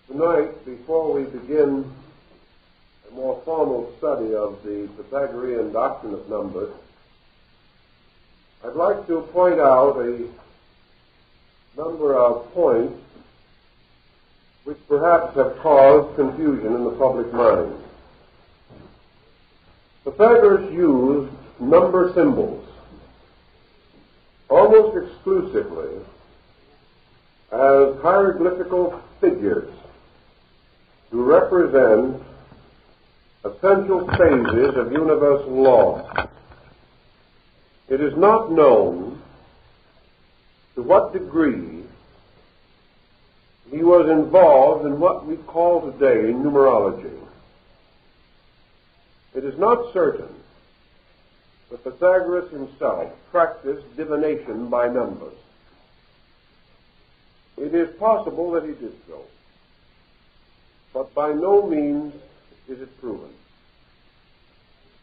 Tonight, before we begin a more formal study of the Pythagorean doctrine of numbers, I'd like to point out a number of points which perhaps have caused confusion in the public mind. Pythagoras used number symbols almost exclusively as hieroglyphical figures to represent essential phases of universal law. It is not known to what degree he was involved in what we call today numerology. It is not certain that Pythagoras himself practiced divination by numbers. It is possible that he did so, but by no means is it proven.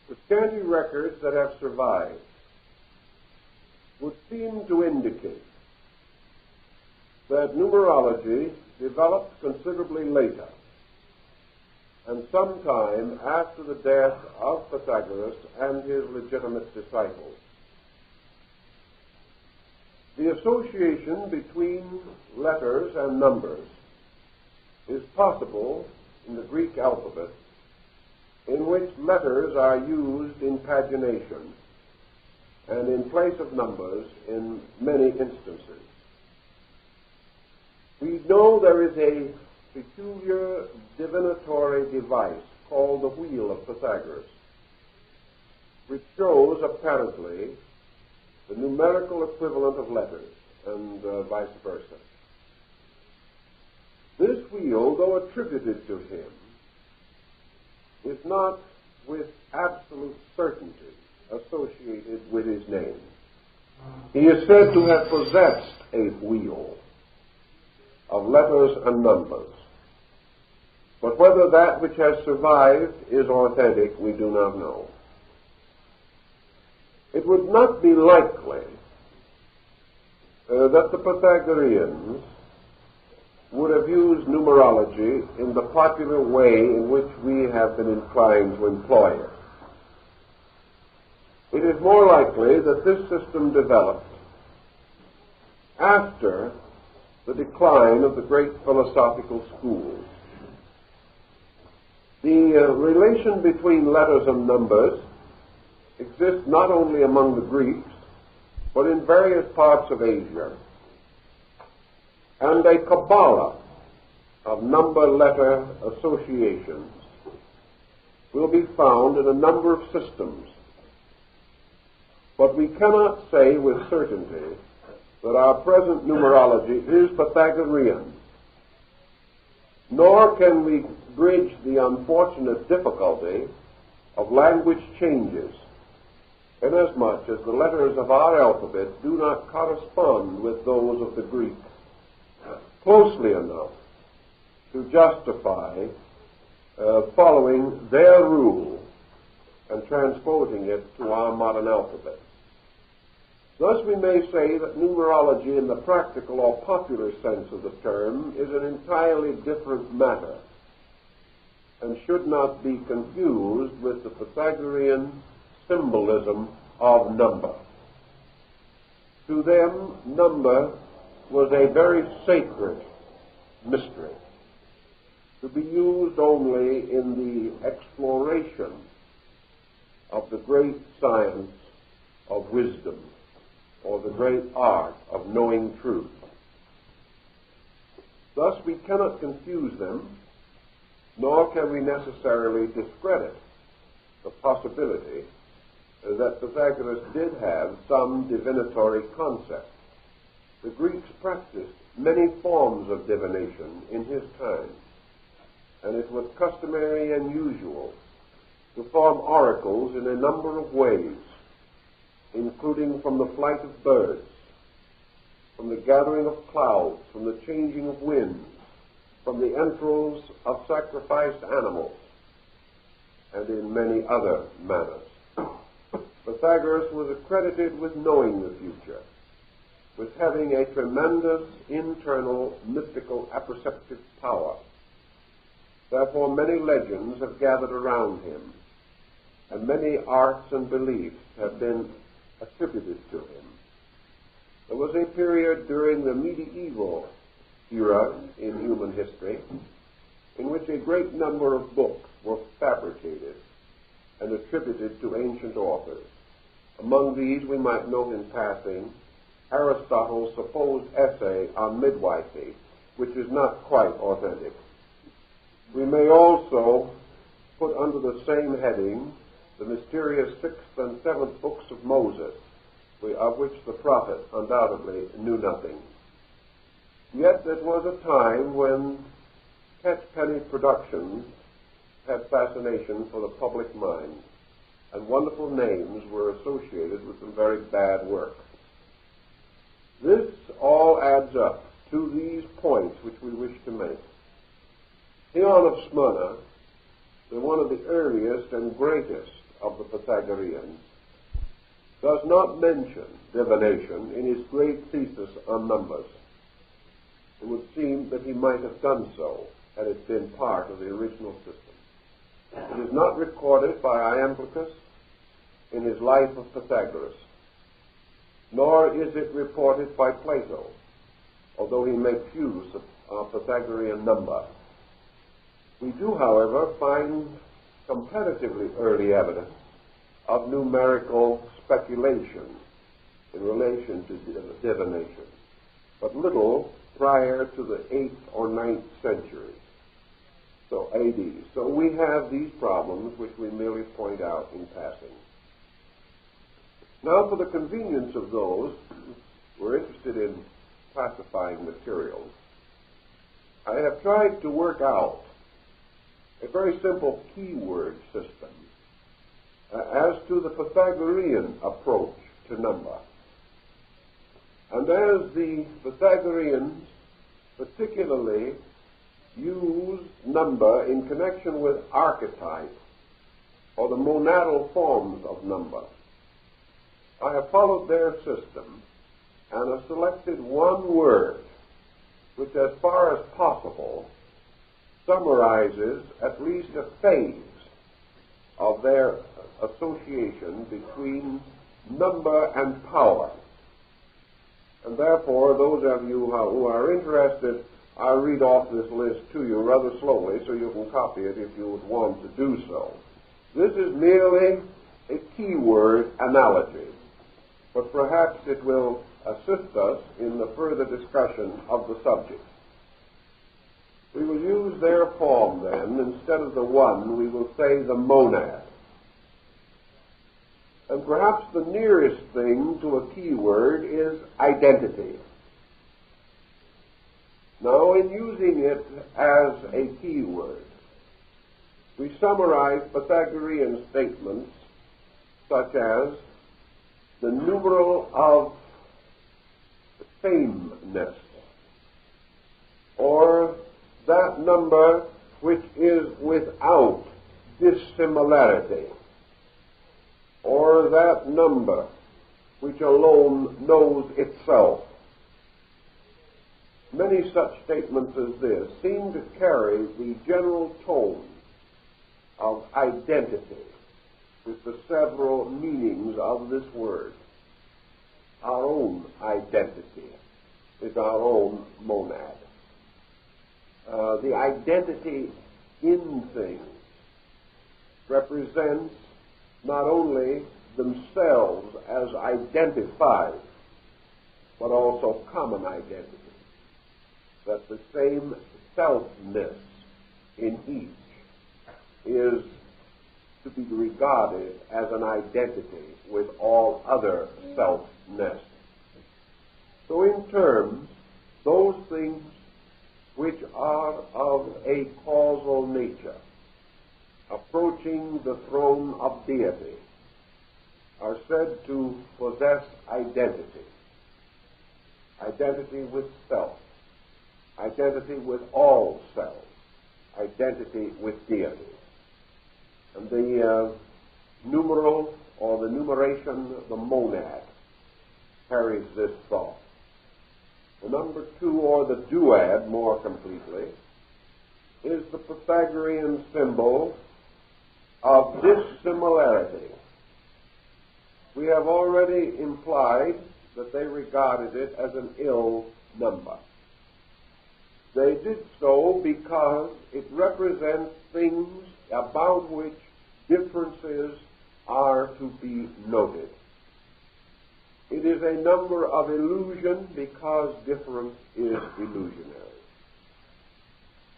The scanty records that have survived would seem to indicate that numerology developed considerably later, and sometime after the death of Pythagoras and his legitimate disciples. The association between letters and numbers is possible in the Greek alphabet, in which letters are used in pagination and in place of numbers in many instances. We know there is a peculiar divinatory device called the wheel of Pythagoras, which shows apparently the numerical equivalent of letters and vice versa. This wheel, though attributed to him, is not with absolute certainty associated with his name. He is said to have possessed a wheel of letters and numbers, but whether that which has survived is authentic, we do not know. It would not be likely that the Pythagoreans would have used numerology in the popular way in which we have been inclined to employ it. It is more likely that this system developed after the decline of the great philosophical schools. The relation between letters and numbers exists not only among the Greeks, but in various parts of Asia. And a Kabbalah of number-letter associations will be found in a number of systems. But we cannot say with certainty that our present numerology is Pythagorean, nor can we bridge the unfortunate difficulty of language changes, inasmuch as the letters of our alphabet do not correspond with those of the Greek closely enough to justify following their rule and transposing it to our modern alphabet. Thus we may say that numerology in the practical or popular sense of the term is an entirely different matter and should not be confused with the Pythagorean symbolism of number. To them, number was a very sacred mystery, to be used only in the exploration of the great science of wisdom, or the great art of knowing truth. Thus we cannot confuse them, nor can we necessarily discredit the possibility that Pythagoras did have some divinatory concept. The Greeks practiced many forms of divination in his time, and it was customary and usual to form oracles in a number of ways, including from the flight of birds, from the gathering of clouds, from the changing of winds, from the entrails of sacrificed animals, and in many other manners. Pythagoras was accredited with knowing the future, with having a tremendous internal mystical apperceptive power, Therefore many legends have gathered around him, and many arts and beliefs have been attributed to him. There was a period during the medieval era in human history in which a great number of books were fabricated and attributed to ancient authors. Among these we might note in passing Aristotle's supposed essay on midwifery, which is not quite authentic. We may also put under the same heading the mysterious 6th and 7th books of Moses, of which the prophet undoubtedly knew nothing. Yet it was a time when catchpenny productions had fascination for the public mind, and wonderful names were associated with some very bad work. This all adds up to these points which we wish to make. Theon of Smyrna, one of the earliest and greatest of the Pythagoreans, does not mention divination in his great thesis on numbers. It would seem that he might have done so had it been part of the original system. It is not recorded by Iamblichus in his Life of Pythagoras, nor is it reported by Plato, although he makes use of Pythagorean number. We do, however, find comparatively early evidence of numerical speculation in relation to divination, but little prior to the 8th or 9th century, so AD. So we have these problems which we merely point out in passing. Now, for the convenience of those who are interested in classifying materials, I have tried to work out a very simple keyword system as to the Pythagorean approach to number. And as the Pythagoreans particularly use number in connection with archetype or the monadal forms of number, I have followed their system and have selected one word which, as far as possible, summarizes at least a phase of their association between number and power. And therefore, those of you who are interested, I'll read off this list to you rather slowly so you can copy it if you would want to do so. This is merely a keyword analogy, but perhaps it will assist us in the further discussion of the subject. We will use their form then. Instead of the one, we will say the monad. And perhaps the nearest thing to a keyword is identity. Now, in using it as a keyword, we summarize Pythagorean statements such as the numeral of sameness, or that number which is without dissimilarity, or that number which alone knows itself. Many such statements as this seem to carry the general tone of identity with the several meanings of this word. Our own identity is our own monad. The identity in things represents not only themselves as identified, but also common identity, that the same selfness in each is to be regarded as an identity with all other selfness. So in terms, those things which are of a causal nature, approaching the throne of deity, are said to possess identity. Identity with self, identity with all self, identity with deity. And the numeral or the numeration, the monad, carries this thought. The number two, or the duad more completely, is the Pythagorean symbol of dissimilarity. We have already implied that they regarded it as an ill number. They did so because it represents things about which differences are to be noted. It is a number of illusion because difference is illusionary.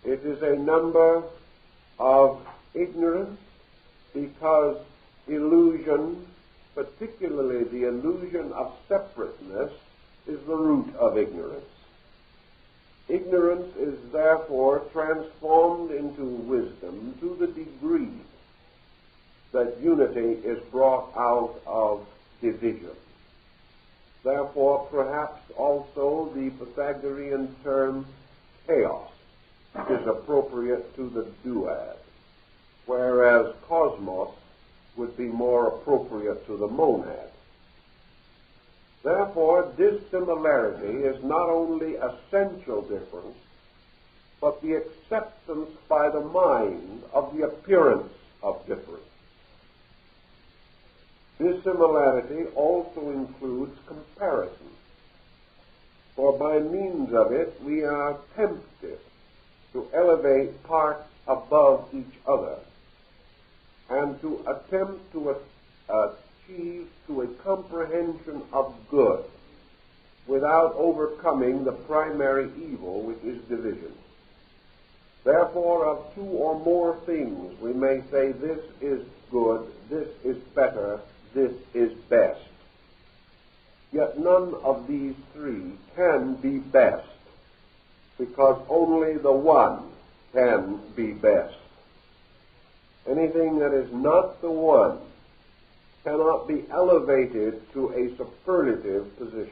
It is a number of ignorance because illusion, particularly the illusion of separateness, is the root of ignorance. Ignorance is therefore transformed into wisdom to the degree that unity is brought out of division. Therefore, perhaps also the Pythagorean term chaos is appropriate to the duad, whereas cosmos would be more appropriate to the monad. Therefore, dissimilarity is not only essential difference, but the acceptance by the mind of the appearance of difference. Dissimilarity also includes comparison, for by means of it we are tempted to elevate parts above each other and to attempt to achieve to a comprehension of good without overcoming the primary evil, which is division. Therefore, of two or more things we may say this is good, this is better, this is best. Yet none of these three can be best, because only the one can be best. Anything that is not the one cannot be elevated to a superlative position.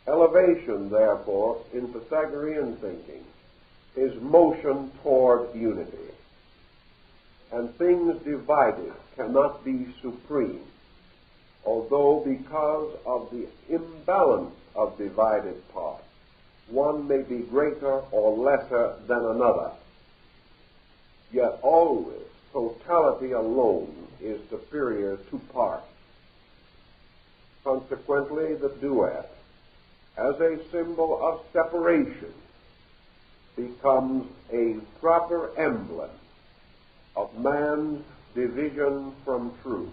Elevation, therefore, in Pythagorean thinking, is motion toward unity. And things divided cannot be supreme, although because of the imbalance of divided parts, one may be greater or lesser than another. Yet always totality alone is superior to parts. Consequently, the duad, as a symbol of separation, becomes a proper emblem of man's division from truth,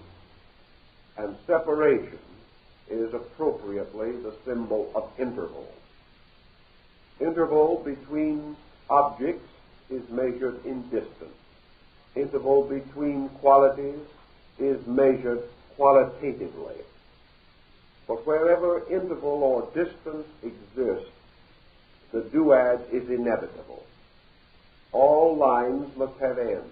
and separation is appropriately the symbol of interval. Interval between objects is measured in distance. Interval between qualities is measured qualitatively. But wherever interval or distance exists, the duad is inevitable. All lines must have ends.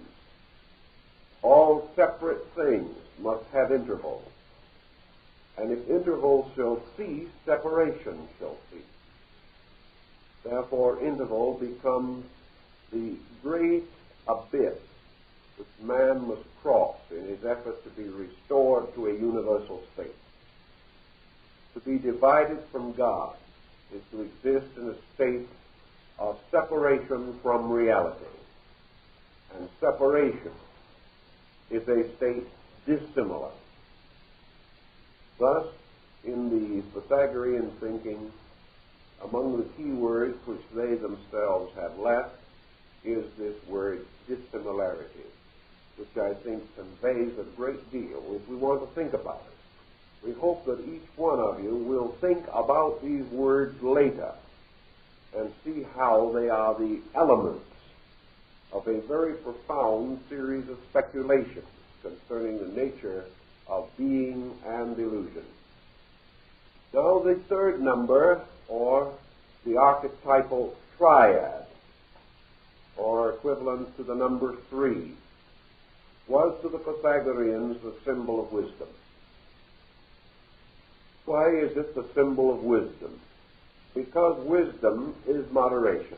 All separate things must have intervals. And if intervals shall cease, separation shall cease. Therefore, interval becomes the great abyss which man must cross in his effort to be restored to a universal state. To be divided from God is to exist in a state of separation from reality. And separation is a state dissimilar. Thus, in the Pythagorean thinking, among the key words which they themselves have left is this word dissimilarity, which I think conveys a great deal if we want to think about it. We hope that each one of you will think about these words later and see how they are the elements of a very profound series of speculations concerning the nature of being and illusion. Now, the third number, or the archetypal triad, or equivalent to the number 3, was to the Pythagoreans the symbol of wisdom. Why is it the symbol of wisdom? Because wisdom is moderation.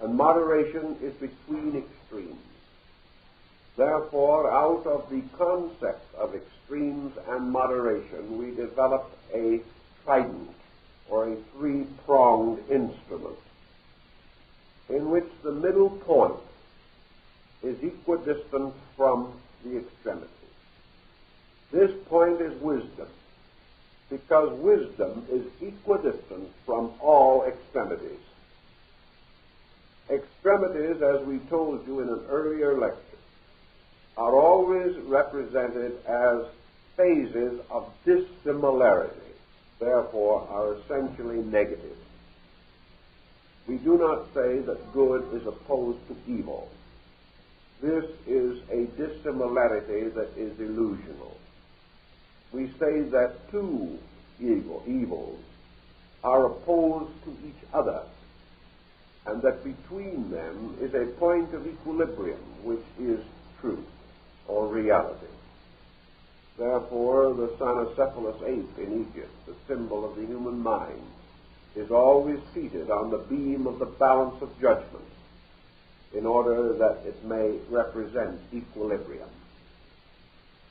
And moderation is between extremes. Therefore, out of the concept of extremes and moderation, we developed a trident, or a three-pronged instrument. in which the middle point is equidistant from the extremity. This point is wisdom, because wisdom is equidistant from all extremities. Extremities, as we told you in an earlier lecture, are always represented as phases of dissimilarity, therefore are essentially negative. We do not say that good is opposed to evil. This is a dissimilarity that is illusional. We say that two evils are opposed to each other, and that between them is a point of equilibrium, which is truth or reality. Therefore, the cynocephalous ape in Egypt, the symbol of the human mind, is always seated on the beam of the balance of judgment in order that it may represent equilibrium.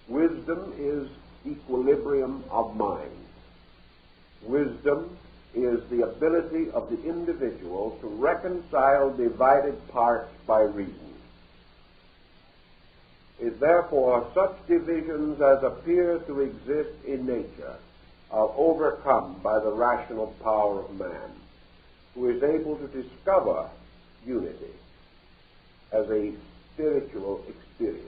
Wisdom is equilibrium of mind. Wisdom is the ability of the individual to reconcile divided parts by reason. If therefore such divisions as appear to exist in nature are overcome by the rational power of man, who is able to discover unity as a spiritual experience.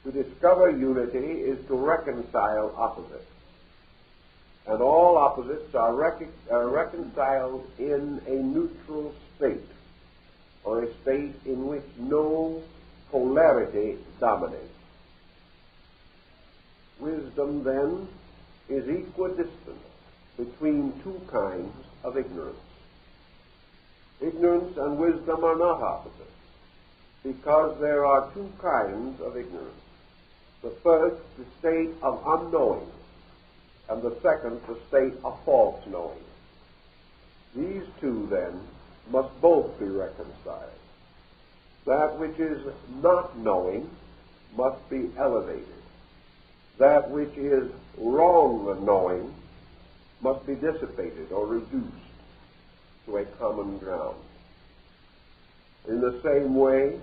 To discover unity is to reconcile opposites. And all opposites are reconciled in a neutral state, or a state in which no polarity dominates. Wisdom, then, is equidistant between two kinds of ignorance. Ignorance and wisdom are not opposites, because there are two kinds of ignorance. The first, the state of unknowing, and the second, the state of false knowing. These two, then, must both be reconciled. That which is not knowing must be elevated. That which is wrong knowing must be dissipated or reduced to a common ground. In the same way,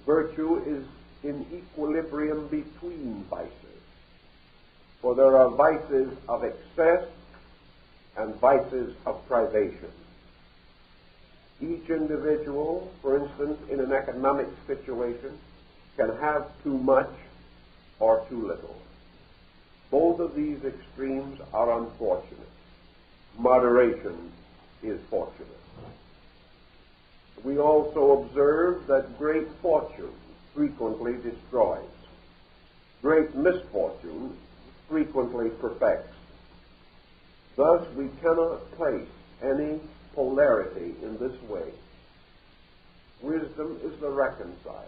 virtue is in equilibrium between vices. For there are vices of excess and vices of privation. Each individual, for instance, in an economic situation, can have too much or too little. Both of these extremes are unfortunate. Moderation is fortunate. We also observe that great fortune frequently destroys. Great misfortune frequently perfects. Thus, we cannot place any polarity in this way. Wisdom is the reconciler,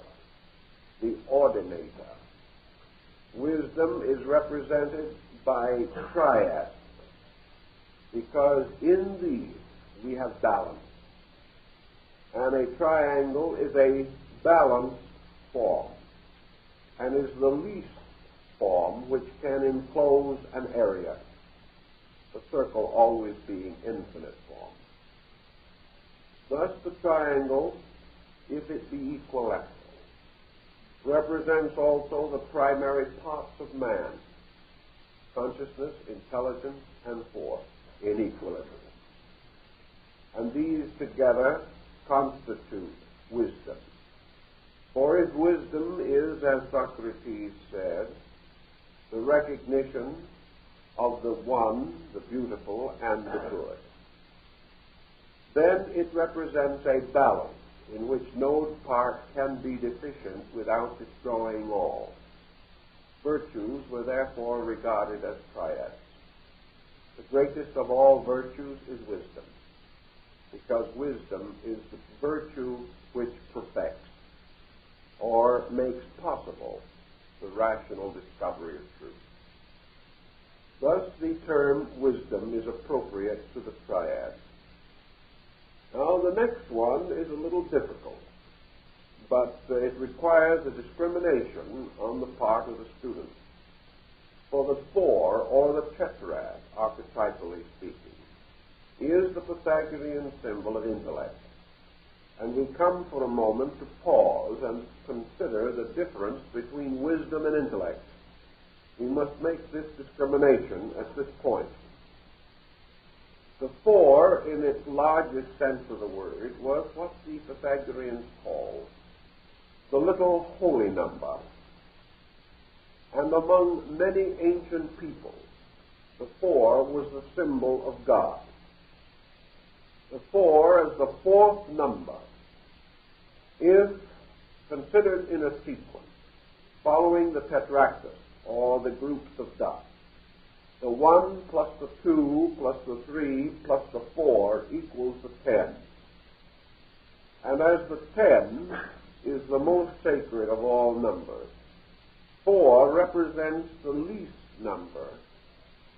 the ordinator. Wisdom is represented by triads, because in these we have balance. And a triangle is a balanced form, and is the least form which can enclose an area, the circle always being infinite form. Thus the triangle, if it be equilateral, represents also the primary parts of man: consciousness, intelligence, and force in equilibrium. And these together constitute wisdom. For if wisdom is, as Socrates said, the recognition of the one, the beautiful, and the good, then it represents a balance in which no part can be deficient without destroying all. Virtues were therefore regarded as triads. The greatest of all virtues is wisdom, because wisdom is the virtue which perfects or makes possible the rational discovery of truth. Thus the term wisdom is appropriate to the triad. Now the next one is a little difficult, but it requires a discrimination on the part of the student. For the four, or the tetrad, archetypally speaking, is the Pythagorean symbol of intellect. And we come for a moment to pause and consider the difference between wisdom and intellect. We must make this discrimination at this point. The four, in its largest sense of the word, was what the Pythagoreans called the little holy number. And among many ancient peoples, the four was the symbol of God. The four, as the fourth number, is considered in a sequence, following the tetractys, or the groups of dots. The 1 plus the 2 plus the 3 plus the 4 equals the 10. And as the 10 is the most sacred of all numbers, 4 represents the least number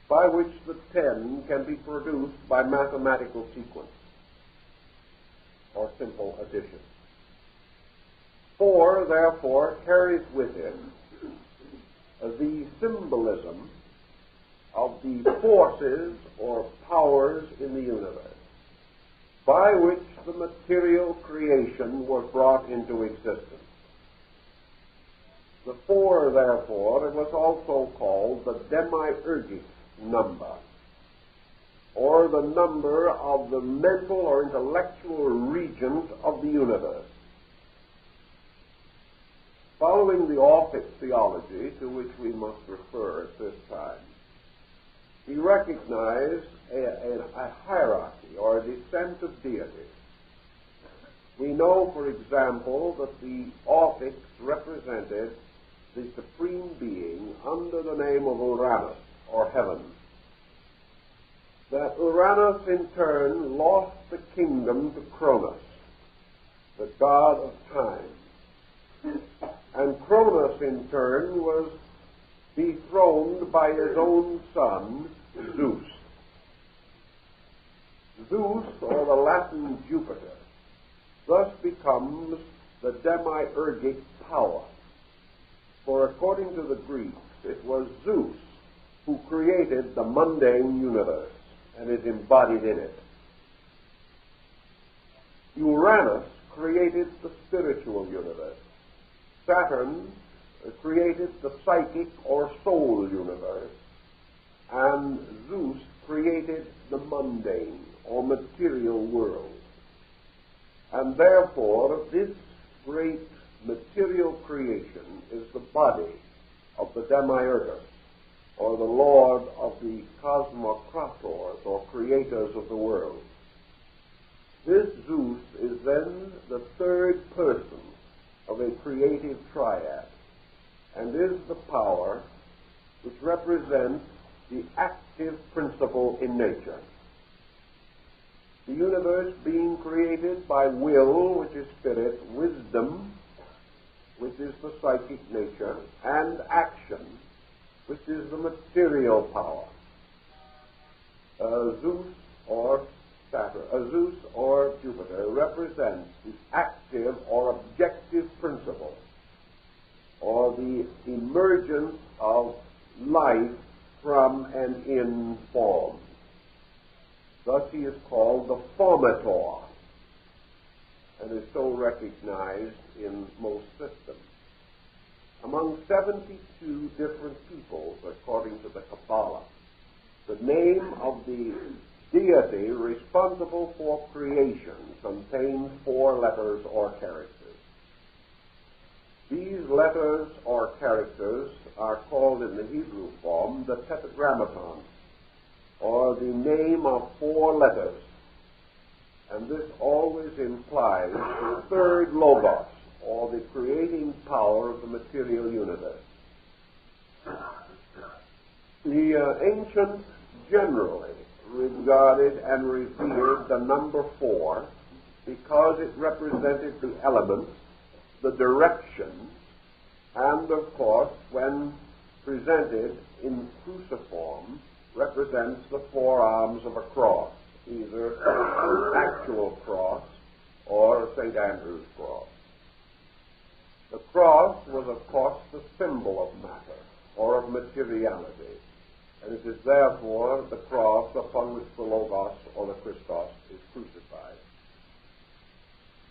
by which the 10 can be produced by mathematical sequence or simple addition. 4, therefore, carries with it the symbolism of the forces or powers in the universe by which the material creation was brought into existence. The 4, therefore, it was also called the demiurgic number, or the number of the mental or intellectual regent of the universe. Following the Orphic theology, to which we must refer at this time, we recognize a hierarchy or a descent of deities. We know, for example, that the Orphics represented the supreme being under the name of Uranus, or heaven. That Uranus, in turn, lost the kingdom to Cronus, the god of time. And Cronus, in turn, was dethroned by his own son, Zeus. Zeus, or the Latin Jupiter, thus becomes the demiurgic power. For according to the Greeks, it was Zeus who created the mundane universe and is embodied in it. Uranus created the spiritual universe. Saturn created the psychic or soul universe, and Zeus created the mundane or material world. And therefore, this great material creation is the body of the Demiurgus, or the Lord of the Cosmocrators, or creators of the world. This Zeus is then the third person of a creative triad, and is the power which represents the active principle in nature. The universe being created by will, which is spirit, wisdom, which is the psychic nature, and action, which is the material power. Zeus or Jupiter represents the active or objective principle, or the emergence of life from and in form. Thus he is called the formator, and is so recognized in most systems. Among 72 different peoples, according to the Kabbalah, the name of the deity responsible for creation contains 4 letters or characters. These letters or characters are called in the Hebrew form the tetragrammaton, or the name of 4 letters. And this always implies the third logos, or the creating power of the material universe. The ancients generally regarded and revered the number 4 because it represented the elements, the direction, and of course, when presented in cruciform, represents the 4 arms of a cross, either an actual cross or St. Andrew's cross. The cross was, of course, the symbol of matter or of materiality, and it is therefore the cross upon which the Logos or the Christos is crucified.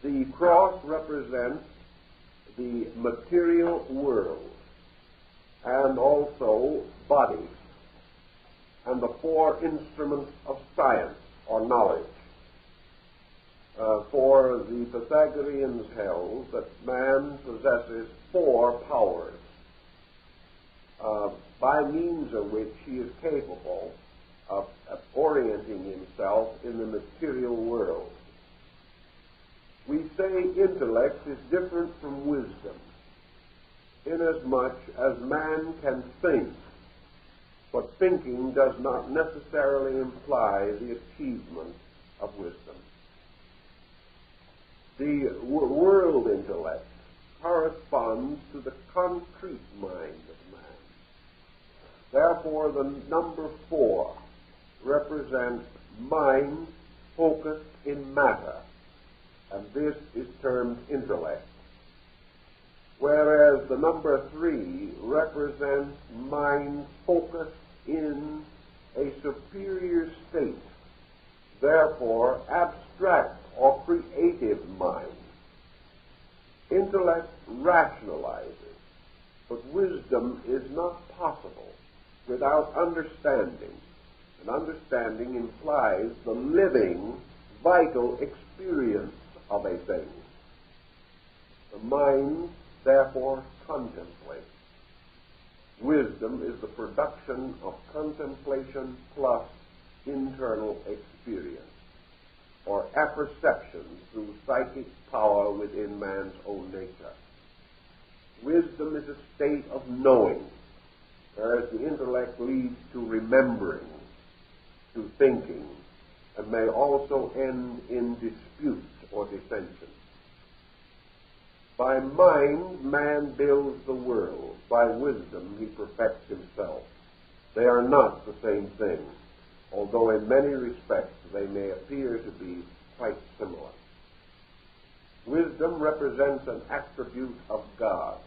The cross represents the material world and also bodies and the four instruments of science or knowledge. For the Pythagoreans held that man possesses four powers by means of which he is capable of orienting himself in the material world. We say intellect is different from wisdom, inasmuch as man can think, but thinking does not necessarily imply the achievement of wisdom. The world intellect corresponds to the concrete mind of man. Therefore, the number 4 represents mind focused in matter, and this is termed intellect. Whereas the number 3 represents mind focused in a superior state, therefore abstract or creative mind. Intellect rationalizes, but wisdom is not possible without understanding, and understanding implies the living, vital experience of a thing. The mind, therefore, contemplates. Wisdom is the production of contemplation plus internal experience, or apperception through psychic power within man's own nature. Wisdom is a state of knowing, whereas the intellect leads to remembering, to thinking, and may also end in disputes or dissension. By mind, man builds the world. By wisdom, he perfects himself. They are not the same thing, although in many respects they may appear to be quite similar. Wisdom represents an attribute of God.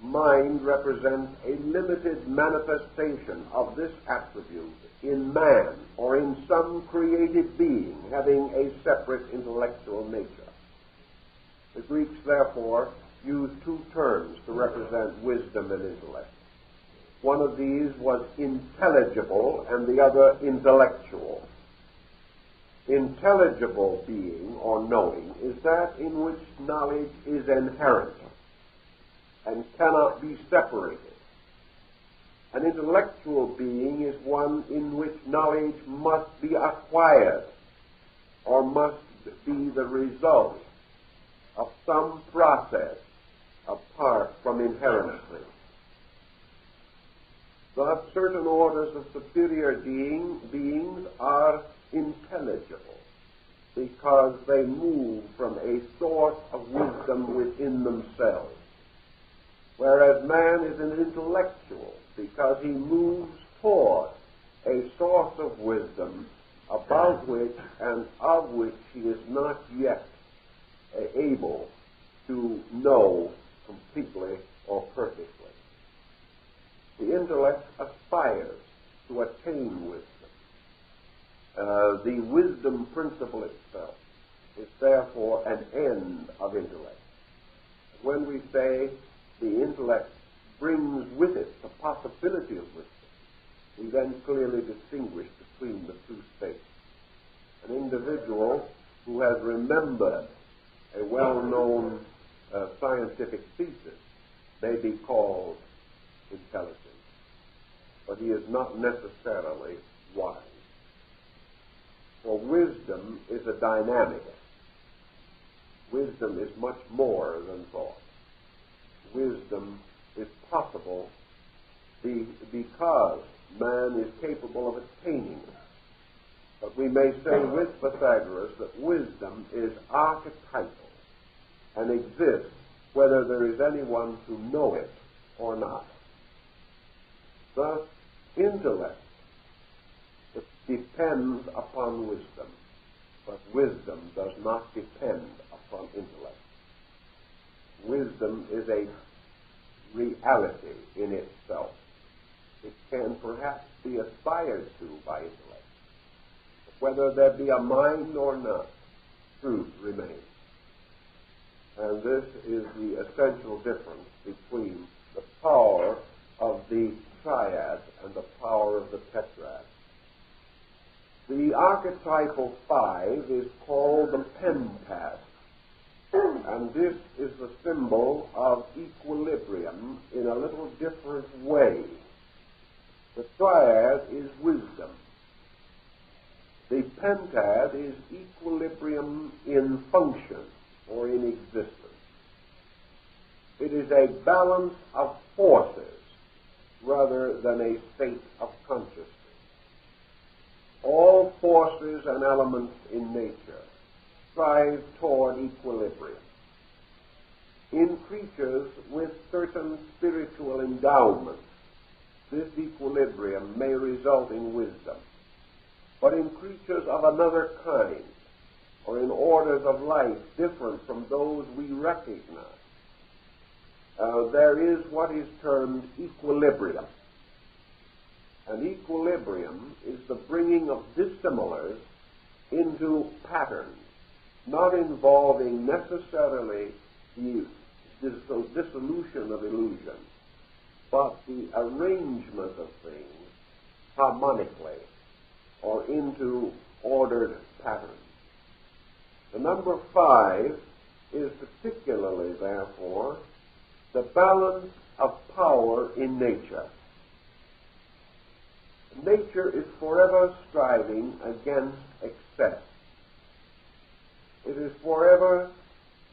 Mind represents a limited manifestation of this attribute in man or in some created being having a separate intellectual nature. The Greeks, therefore, used two terms to represent wisdom and intellect. One of these was intelligible and the other intellectual. Intelligible being or knowing is that in which knowledge is inherent and cannot be separated. An intellectual being is one in which knowledge must be acquired or must be the result of some process apart from inherency. Thus, certain orders of superior beings are intelligible because they move from a source of wisdom within themselves, whereas man is an intellectual because he moves toward a source of wisdom about which and of which he is not yet able to know completely or perfectly. The intellect aspires to attain wisdom. The wisdom principle itself is therefore an end of intellect. When we say the intellect brings with it the possibility of wisdom, we then clearly distinguish between the two states. An individual who has remembered a well-known scientific thesis may be called intelligent, but he is not necessarily wise. For wisdom is a dynamic. Wisdom is much more than thought. Wisdom is possible because man is capable of attaining it. But we may say with Pythagoras that wisdom is archetypal and exists whether there is anyone to know it or not. Thus, intellect depends upon wisdom, but wisdom does not depend upon intellect. Wisdom is a reality in itself. It can perhaps be aspired to by intellect. But whether there be a mind or not, truth remains. And this is the essential difference between the power of the triad and the power of the tetrad. The archetypal five is called the pentad, and this is the symbol of equilibrium in a little different way. The triad is wisdom. The pentad is equilibrium in function or in existence. It is a balance of forces rather than a state of consciousness. All forces and elements in nature strive toward equilibrium. In creatures with certain spiritual endowments, this equilibrium may result in wisdom. But in creatures of another kind, or in orders of life different from those we recognize, there is what is termed equilibrium. And equilibrium is the bringing of dissimilars into patterns, not involving necessarily the dissolution of illusion, but the arrangement of things harmonically or into ordered patterns. The number 5 is particularly, therefore, the balance of power in nature. Nature is forever striving against excess. It is forever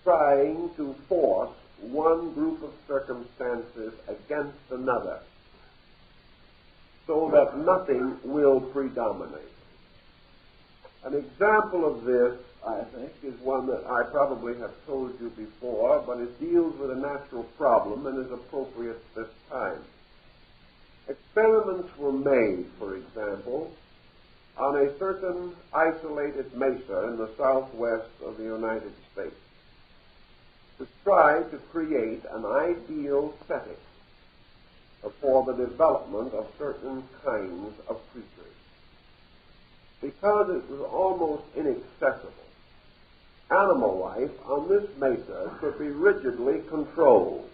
trying to force one group of circumstances against another so that nothing will predominate. An example of this, I think, is one that I probably have told you before, but it deals with a natural problem and is appropriate this time. Experiments were made, for example, on a certain isolated mesa in the southwest of the United States to try to create an ideal setting for the development of certain kinds of creatures. Because it was almost inaccessible, animal life on this mesa could be rigidly controlled.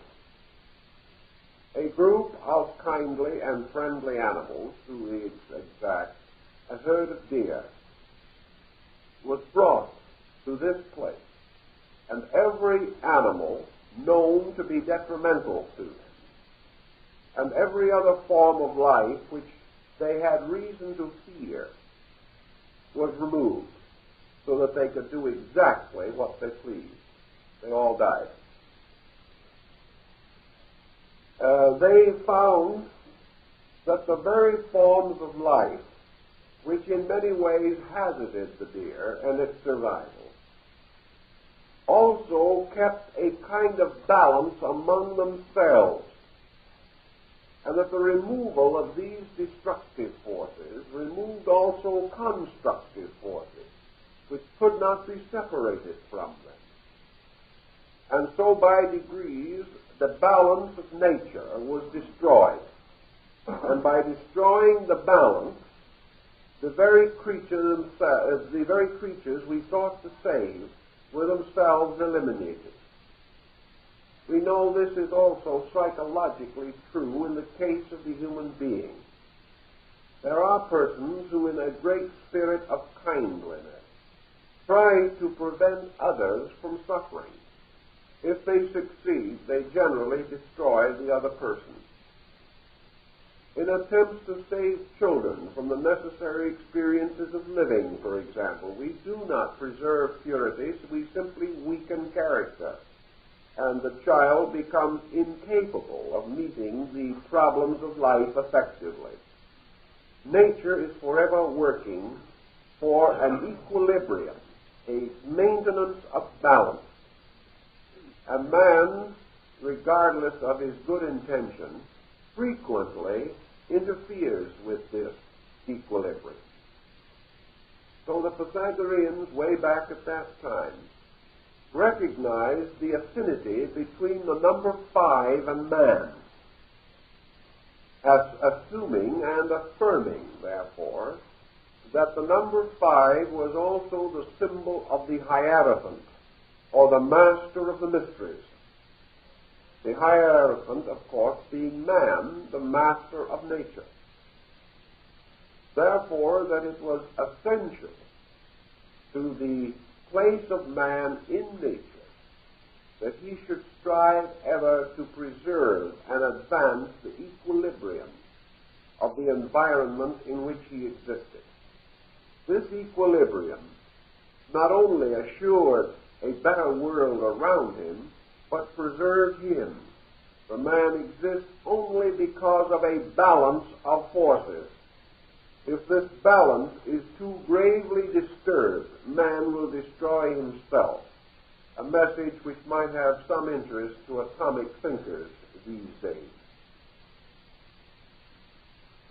A group of kindly and friendly animals, to be exact, a herd of deer, was brought to this place, and every animal known to be detrimental to them, and every other form of life which they had reason to fear, was removed so that they could do exactly what they pleased. They all died. They found that the very forms of life which in many ways hazarded the deer and its survival also kept a kind of balance among themselves, and that the removal of these destructive forces removed also constructive forces which could not be separated from them. And so by degrees the balance of nature was destroyed. And by destroying the balance, the very creatures we sought to save were themselves eliminated. We know this is also psychologically true in the case of the human being. There are persons who, in a great spirit of kindliness, try to prevent others from suffering. If they succeed, they generally destroy the other person. In attempts to save children from the necessary experiences of living, for example, we do not preserve purity, so we simply weaken character, and the child becomes incapable of meeting the problems of life effectively. Nature is forever working for an equilibrium, a maintenance of balance. And man, regardless of his good intention, frequently interferes with this equilibrium. So the Pythagoreans, way back at that time, recognized the affinity between the number 5 and man, as assuming and affirming, therefore, that the number 5 was also the symbol of the Hierophant, or the master of the mysteries. The hierophant, of course, being man, the master of nature. Therefore, that it was essential to the place of man in nature that he should strive ever to preserve and advance the equilibrium of the environment in which he existed. This equilibrium not only assured a better world around him, but preserved him. For man exists only because of a balance of forces. If this balance is too gravely disturbed, man will destroy himself, a message which might have some interest to atomic thinkers these days.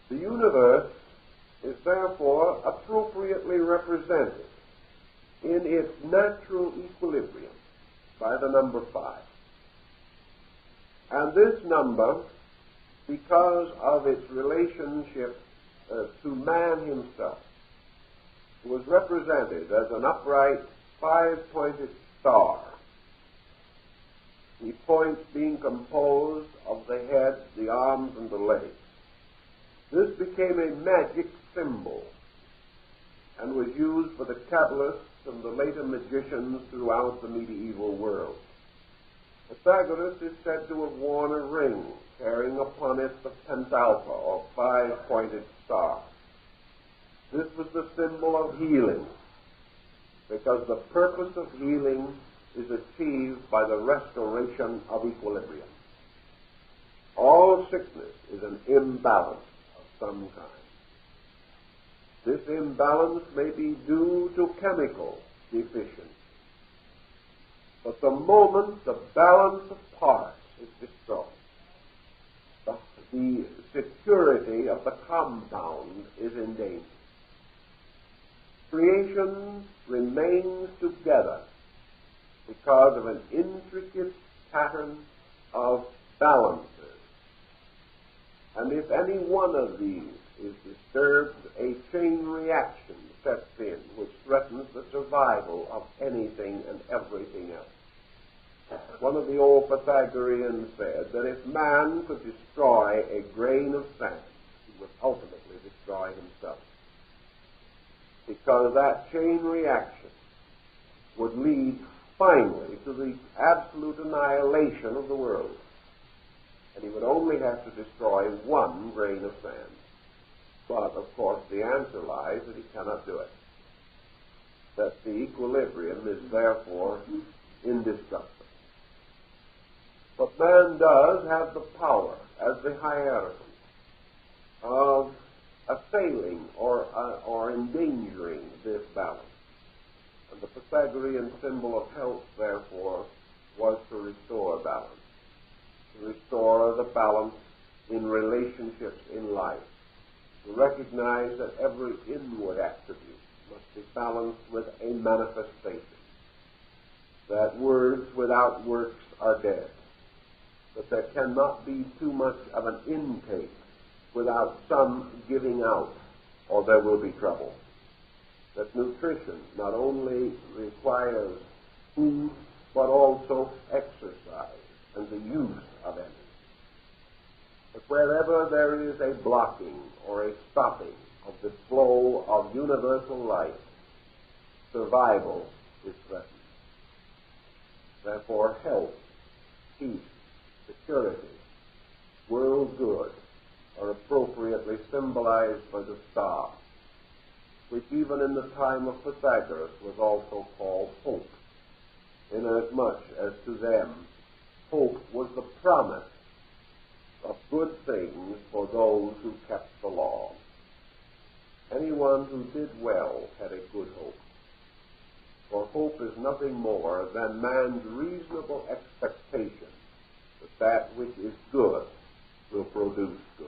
The universe is therefore appropriately represented in its natural equilibrium by the number 5. And this number, because of its relationship to man himself, was represented as an upright 5-pointed star, the points being composed of the head, the arms, and the legs. This became a magic symbol and was used for the Kabbalists and the later magicians throughout the medieval world. Pythagoras is said to have worn a ring carrying upon it the pentalpha, or 5-pointed star. This was the symbol of healing, because the purpose of healing is achieved by the restoration of equilibrium. All sickness is an imbalance of some kind. This imbalance may be due to chemical deficiency. But the moment the balance of parts is destroyed, the security of the compound is in danger. Creation remains together because of an intricate pattern of balances. And if any one of these is disturbed, a chain reaction sets in which threatens the survival of anything and everything else. One of the old Pythagoreans said that if man could destroy a grain of sand, he would ultimately destroy himself, because that chain reaction would lead finally to the absolute annihilation of the world, and he would only have to destroy one grain of sand. But, of course, the answer lies that he cannot do it, that the equilibrium is therefore indestructible. But man does have the power, as the hierophant, of assailing or endangering this balance. And the Pythagorean symbol of health, therefore, was to restore balance, to restore the balance in relationships in life, to recognize that every inward attribute must be balanced with a manifestation, that words without works are dead, that there cannot be too much of an intake without some giving out, or there will be trouble, that nutrition not only requires food, but also exercise and the use of energy. But wherever there is a blocking or a stopping of the flow of universal life, survival is threatened. Therefore, health, peace, security, world good are appropriately symbolized by the star, which even in the time of Pythagoras was also called hope, inasmuch as to them hope was the promise of good things for those who kept the law. Anyone who did well had a good hope, for hope is nothing more than man's reasonable expectation that that which is good will produce good.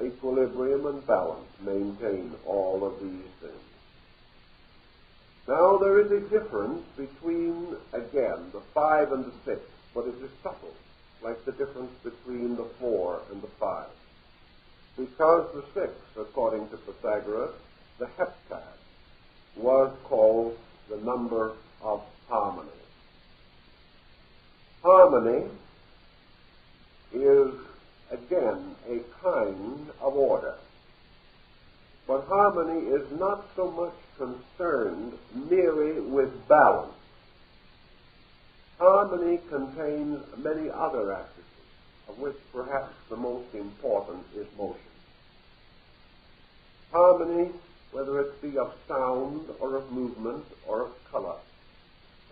Equilibrium and balance maintain all of these things. Now there is a difference between, again, the 5 and the 6, but it is subtle, like the difference between the 4 and the 5. Because the 6, according to Pythagoras, the heptad, was called the number of harmony. Harmony is, again, a kind of order. But harmony is not so much concerned merely with balance. Harmony contains many other attributes, of which perhaps the most important is motion. Harmony, whether it be of sound or of movement or of color,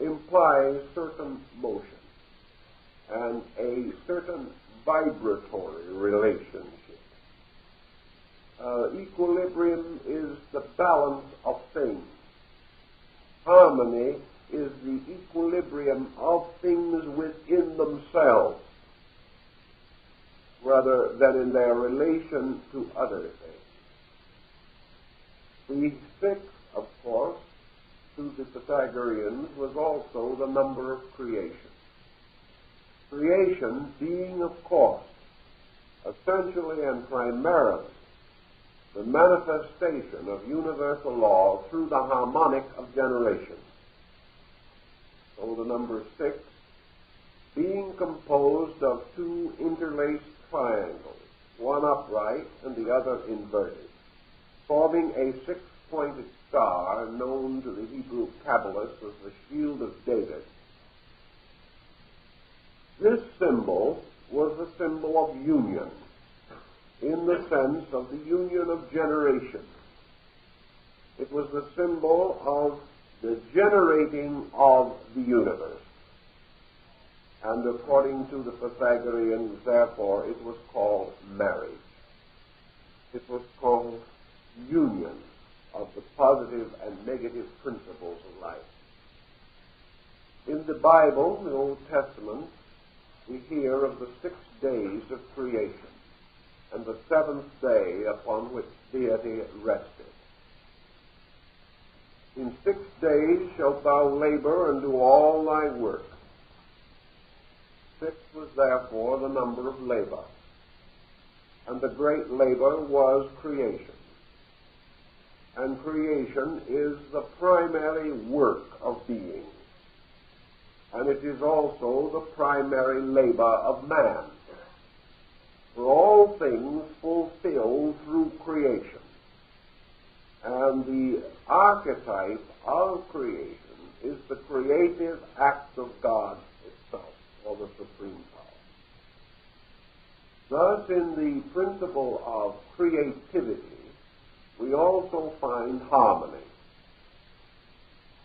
implies certain motion and a certain vibratory relationship. Equilibrium is the balance of things. Harmony is the equilibrium of things within themselves rather than in their relation to other things. The six, of course, to the Pythagoreans was also the number of creation. Creation being, of course, essentially and primarily the manifestation of universal law through the harmonic of generation. So the number six being composed of two interlaced triangles, one upright and the other inverted, forming a six-pointed star known to the Hebrew Kabbalists as the Shield of David. This symbol was the symbol of union, in the sense of the union of generation. It was the symbol of the generating of the universe. And according to the Pythagoreans, therefore, it was called marriage. It was called union of the positive and negative principles of life. In the Bible, the Old Testament, we hear of the 6 days of creation and the 7th day upon which deity rested. In 6 days shalt thou labor and do all thy work. 6 was therefore the number of labor, and the great labor was creation. And creation is the primary work of being, and it is also the primary labor of man. For all things fulfilled through creation. And the archetype of creation is the creative act of God itself, or the supreme power. Thus, in the principle of creativity, we also find harmony.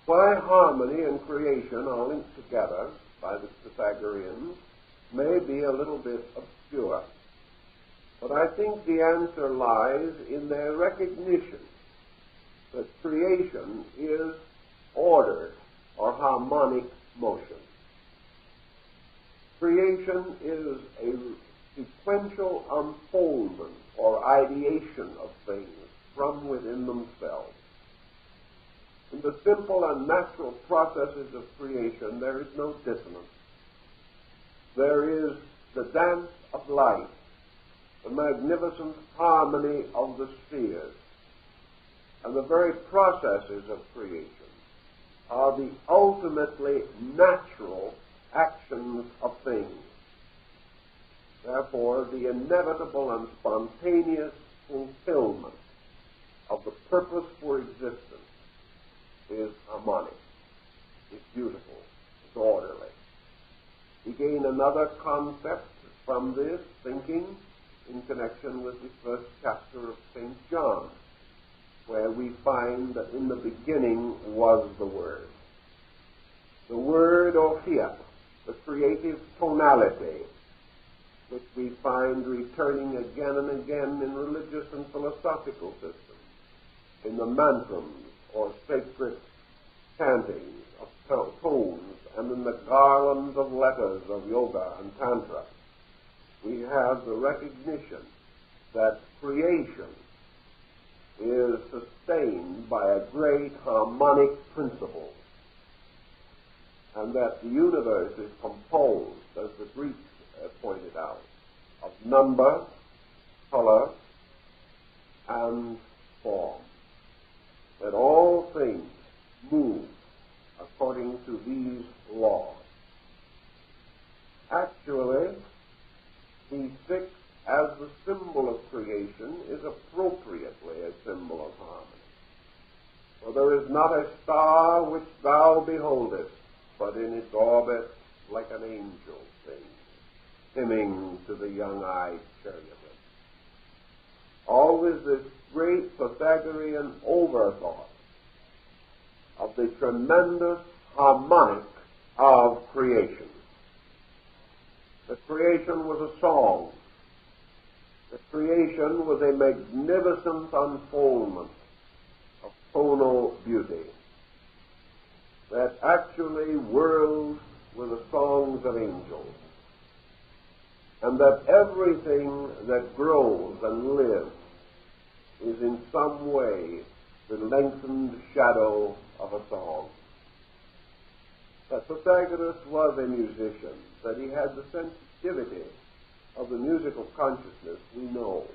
Why harmony and creation are linked together by the Pythagoreans may be a little bit obscure. But I think the answer lies in their recognition that creation is ordered or harmonic motion. Creation is a sequential unfoldment or ideation of things from within themselves. In the simple and natural processes of creation, there is no dissonance. There is the dance of life, the magnificent harmony of the spheres, and the very processes of creation are the ultimately natural actions of things. Therefore, the inevitable and spontaneous fulfillment of the purpose for existence is harmonic, it's beautiful, it's orderly. We gain another concept from this thinking in connection with the first chapter of St. John, where we find that in the beginning was the Word. The Word, or fiat, the creative tonality, which we find returning again and again in religious and philosophical systems, in the mantrams, or sacred chantings of tones, and in the garlands of letters of yoga and tantra. We have the recognition that creation is sustained by a great harmonic principle, and that the universe is composed, as the Greeks pointed out, of number, color, and form. That all things move according symbol of creation is appropriately a symbol of harmony. For there is not a star which thou beholdest, but in its orbit like an angel sings, hymning to the young-eyed cherubim. Always this great Pythagorean overthought of the tremendous harmonic of creation. The creation was a song. The creation was a magnificent unfoldment of tonal beauty that actually whirled with the songs of angels, and that everything that grows and lives is in some way the lengthened shadow of a song. That Pythagoras was a musician, that he had the sensitivity of the musical consciousness, we know,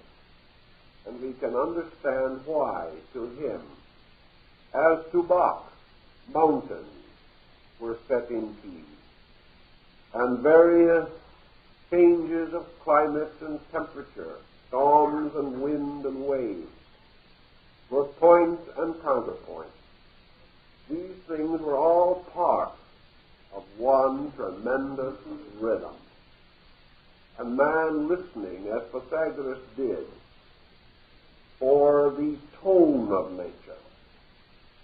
and we can understand why, to him, as to Bach, mountains were set in key, and various changes of climate and temperature, storms and wind and waves, were point and counterpoint. These things were all part of one tremendous rhythm. And man listening, as Pythagoras did, for the tone of nature,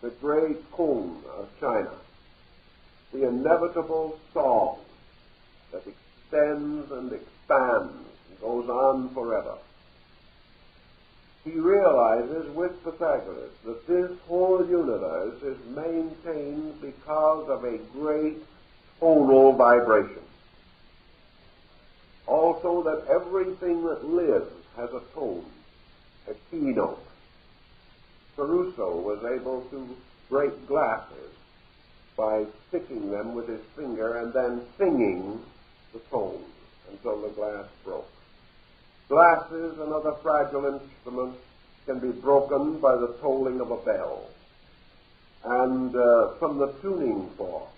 the great tone of China, the inevitable song that extends and expands and goes on forever. He realizes with Pythagoras that this whole universe is maintained because of a great tonal vibration. Also that everything that lives has a tone, a keynote. Caruso was able to break glasses by sticking them with his finger and then singing the tone until the glass broke. Glasses and other fragile instruments can be broken by the tolling of a bell. And from the tuning fork,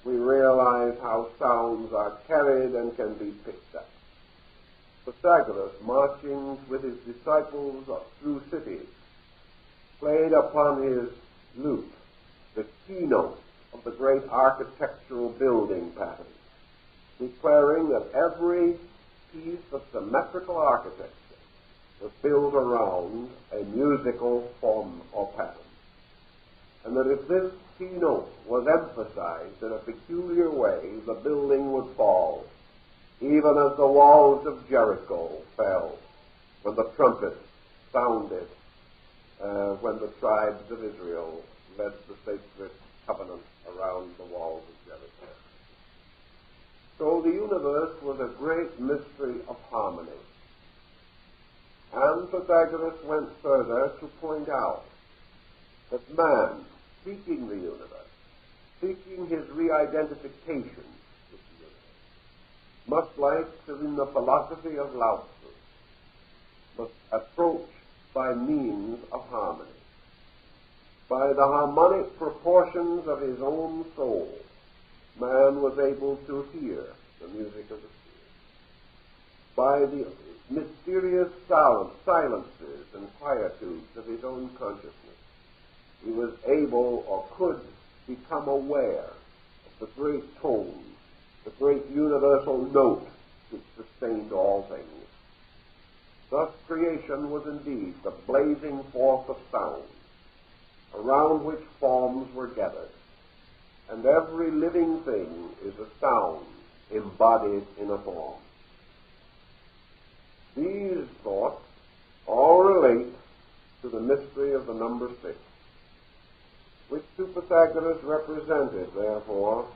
we realize how sounds are carried and can be picked up. Pythagoras, marching with his disciples through cities, played upon his lute the keynote of the great architectural building pattern, declaring that every piece of symmetrical architecture was built around a musical form or pattern. And that if this keynote was emphasized in a peculiar way, the building would fall, even as the walls of Jericho fell when the trumpet sounded, when the tribes of Israel led the sacred covenant around the walls of Jericho. So the universe was a great mystery of harmony. And Pythagoras went further to point out that man, seeking the universe, seeking his re-identification with the universe, much like in the philosophy of Lao Tzu, must approach by means of harmony. By the harmonic proportions of his own soul, man was able to hear the music of the Spirit. By the mysterious silences and quietudes of his own consciousness, he was able or could become aware of the great tone, the great universal note which sustained all things. Thus creation was indeed the blazing forth of sound, around which forms were gathered, and every living thing is a sound embodied in a form. These thoughts all relate to the mystery of the number 6, which to Pythagoras represented, therefore,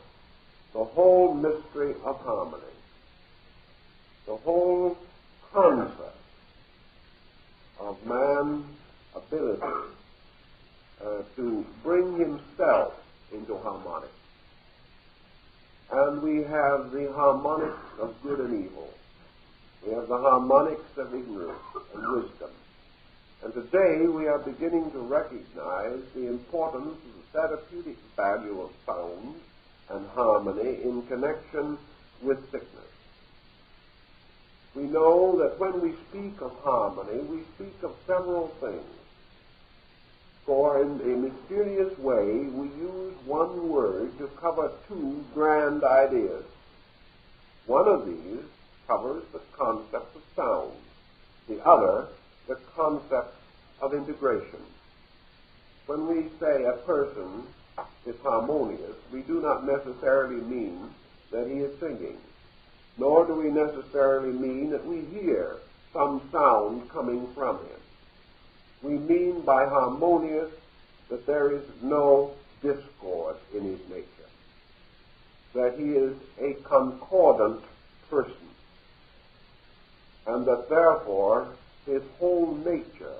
the whole mystery of harmony, the whole concept of man's ability to bring himself into harmony. And we have the harmonics of good and evil. We have the harmonics of ignorance and wisdom. And today we are beginning to recognize the importance of the therapeutic value of sound and harmony in connection with sickness. we know that when we speak of harmony, we speak of several things. For in a mysterious way, we use one word to cover two grand ideas. One of these covers the concept of sound, the other the concept of integration. When we say a person is harmonious, we do not necessarily mean that he is singing, nor do we necessarily mean that we hear some sound coming from him. We mean by harmonious that there is no discord in his nature, that he is a concordant person, and that therefore his whole nature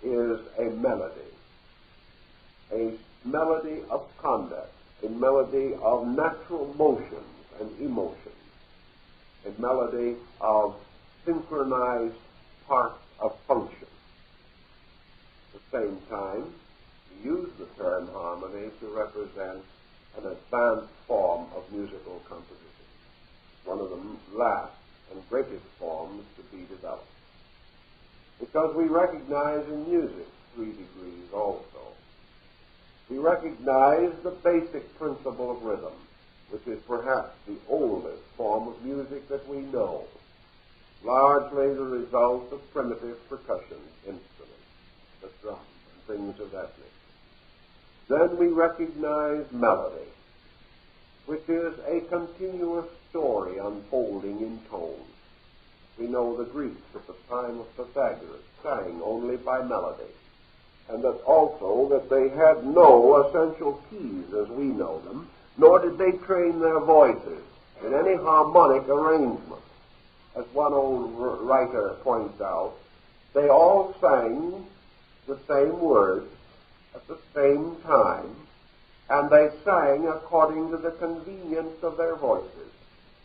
is a melody of conduct, a melody of natural motions and emotions, a melody of synchronized parts of function. At the same time, we use the term harmony to represent an advanced form of musical composition, one of the last and greatest forms to be developed. Because we recognize in music 3 degrees also. We recognize the basic principle of rhythm, which is perhaps the oldest form of music that we know, largely the result of primitive percussion instruments, the drum and things of that nature. Then we recognize melody, which is a continuous story unfolding in tone. We know the Greeks at the time of Pythagoras sang only by melody, and that also that they had no essential keys as we know them, nor did they train their voices in any harmonic arrangement. As one old writer points out, they all sang the same words at the same time, and they sang according to the convenience of their voices.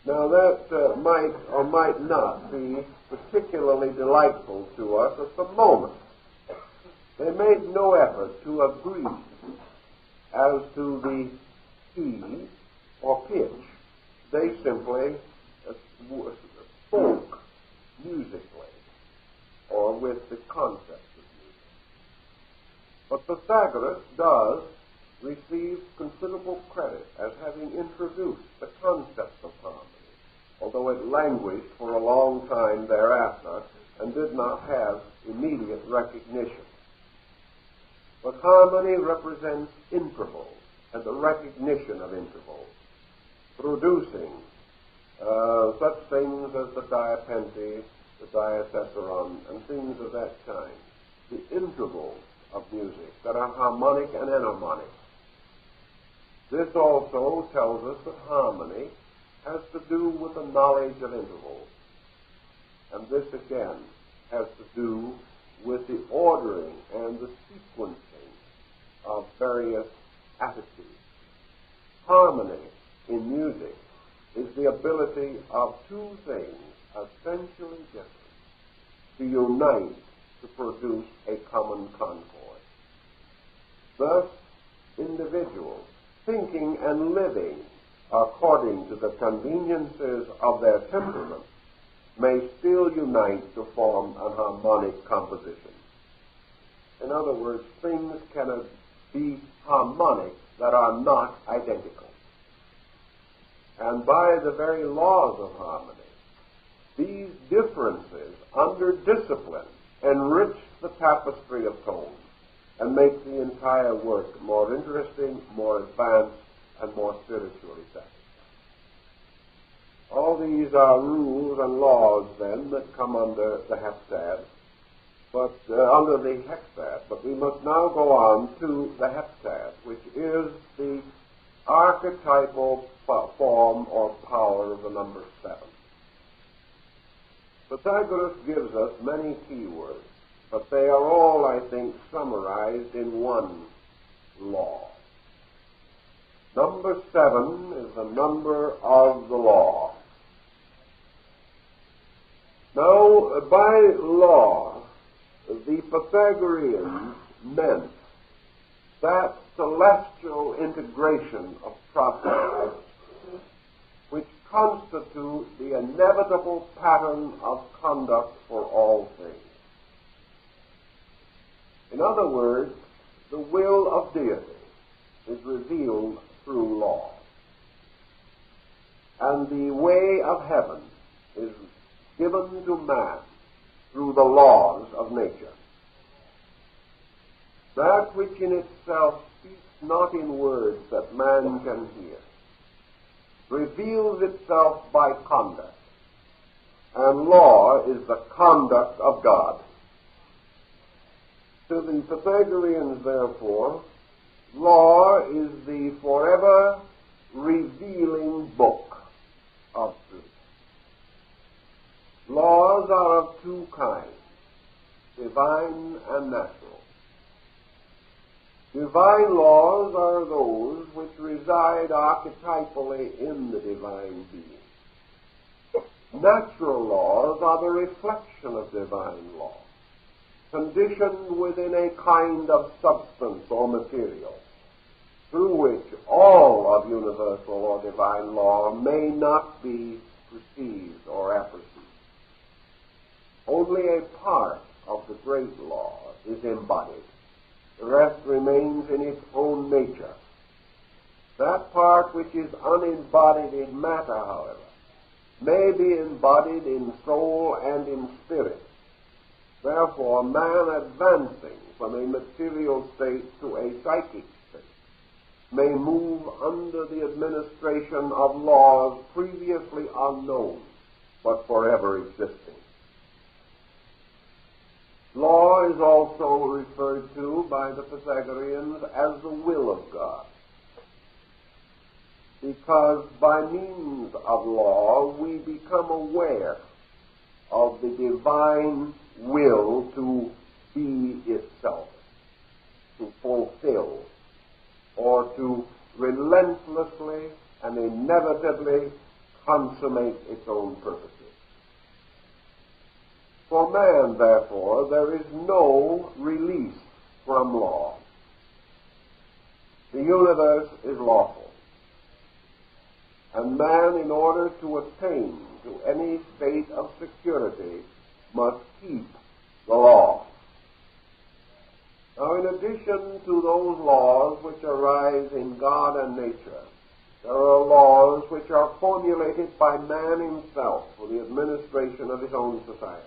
Now that might or might not be particularly delightful to us at the moment. They made no effort to agree as to the key or pitch. They simply spoke musically, or with the concept of music. But Pythagoras does receive considerable credit as having introduced the concept of harmony, although it languished for a long time thereafter and did not have immediate recognition. But harmony represents intervals and the recognition of intervals, producing such things as the diapente, the diatessaron, and things of that kind, the intervals of music that are harmonic and enharmonic. This also tells us that harmony has to do with the knowledge of intervals. And this again has to do with the ordering and the sequencing of various attitudes. Harmony in music is the ability of two things essentially different to unite to produce a common concord. Thus, individuals thinking and living according to the conveniences of their temperament may still unite to form an harmonic composition. In other words, things cannot be harmonic that are not identical. And by the very laws of harmony, these differences under discipline enrich the tapestry of tone and make the entire work more interesting, more advanced, and more spiritually satisfying. All these are rules and laws, then, that come under the heptad, under the hexad. But we must now go on to the heptad, which is the archetypal form or power of the number 7. Pythagoras gives us many keywords, but they are all, I think, summarized in one law. Number 7 is the number of the law. Now, by law, the Pythagoreans meant that celestial integration of processes which constitute the inevitable pattern of conduct for all things. In other words, the will of deity is revealed through law, and the way of heaven is given to man through the laws of nature. That which in itself speaks not in words that man can hear reveals itself by conduct, and law is the conduct of God. To the Pythagoreans, therefore, law is the forever revealing book of truth. Laws are of two kinds, divine and natural. Divine laws are those which reside archetypally in the divine being. Natural laws are the reflection of divine law, conditioned within a kind of substance or material, through which all of universal or divine law may not be perceived or apperceived. Only a part of the great law is embodied. The rest remains in its own nature. That part which is unembodied in matter, however, may be embodied in soul and in spirit. Therefore, man advancing from a material state to a psychic state may move under the administration of laws previously unknown, but forever existing. Law is also referred to by the Pythagoreans as the will of God, because by means of law we become aware of the divine will to be itself, to fulfill, or to relentlessly and inevitably consummate its own purposes. For man, therefore, there is no release from law. The universe is lawful, and man, in order to attain to any state of security, must keep the law. Now, in addition to those laws which arise in God and nature, there are laws which are formulated by man himself for the administration of his own society.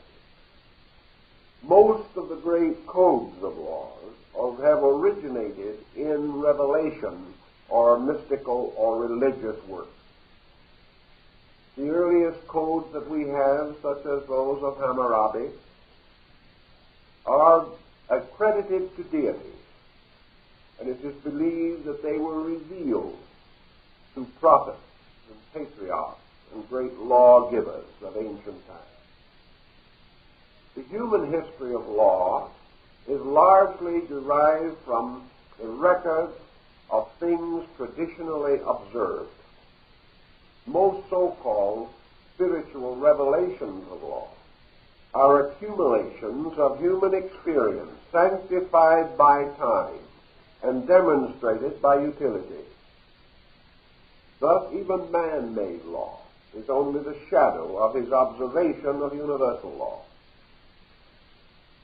Most of the great codes of laws have originated in revelation or mystical or religious works. The earliest codes that we have, such as those of Hammurabi, are accredited to deities, and it is believed that they were revealed to prophets and patriarchs and great lawgivers of ancient times. The human history of law is largely derived from the record of things traditionally observed. Most so-called spiritual revelations of law are accumulations of human experience, sanctified by time and demonstrated by utility. Thus, even man-made law is only the shadow of his observation of universal law.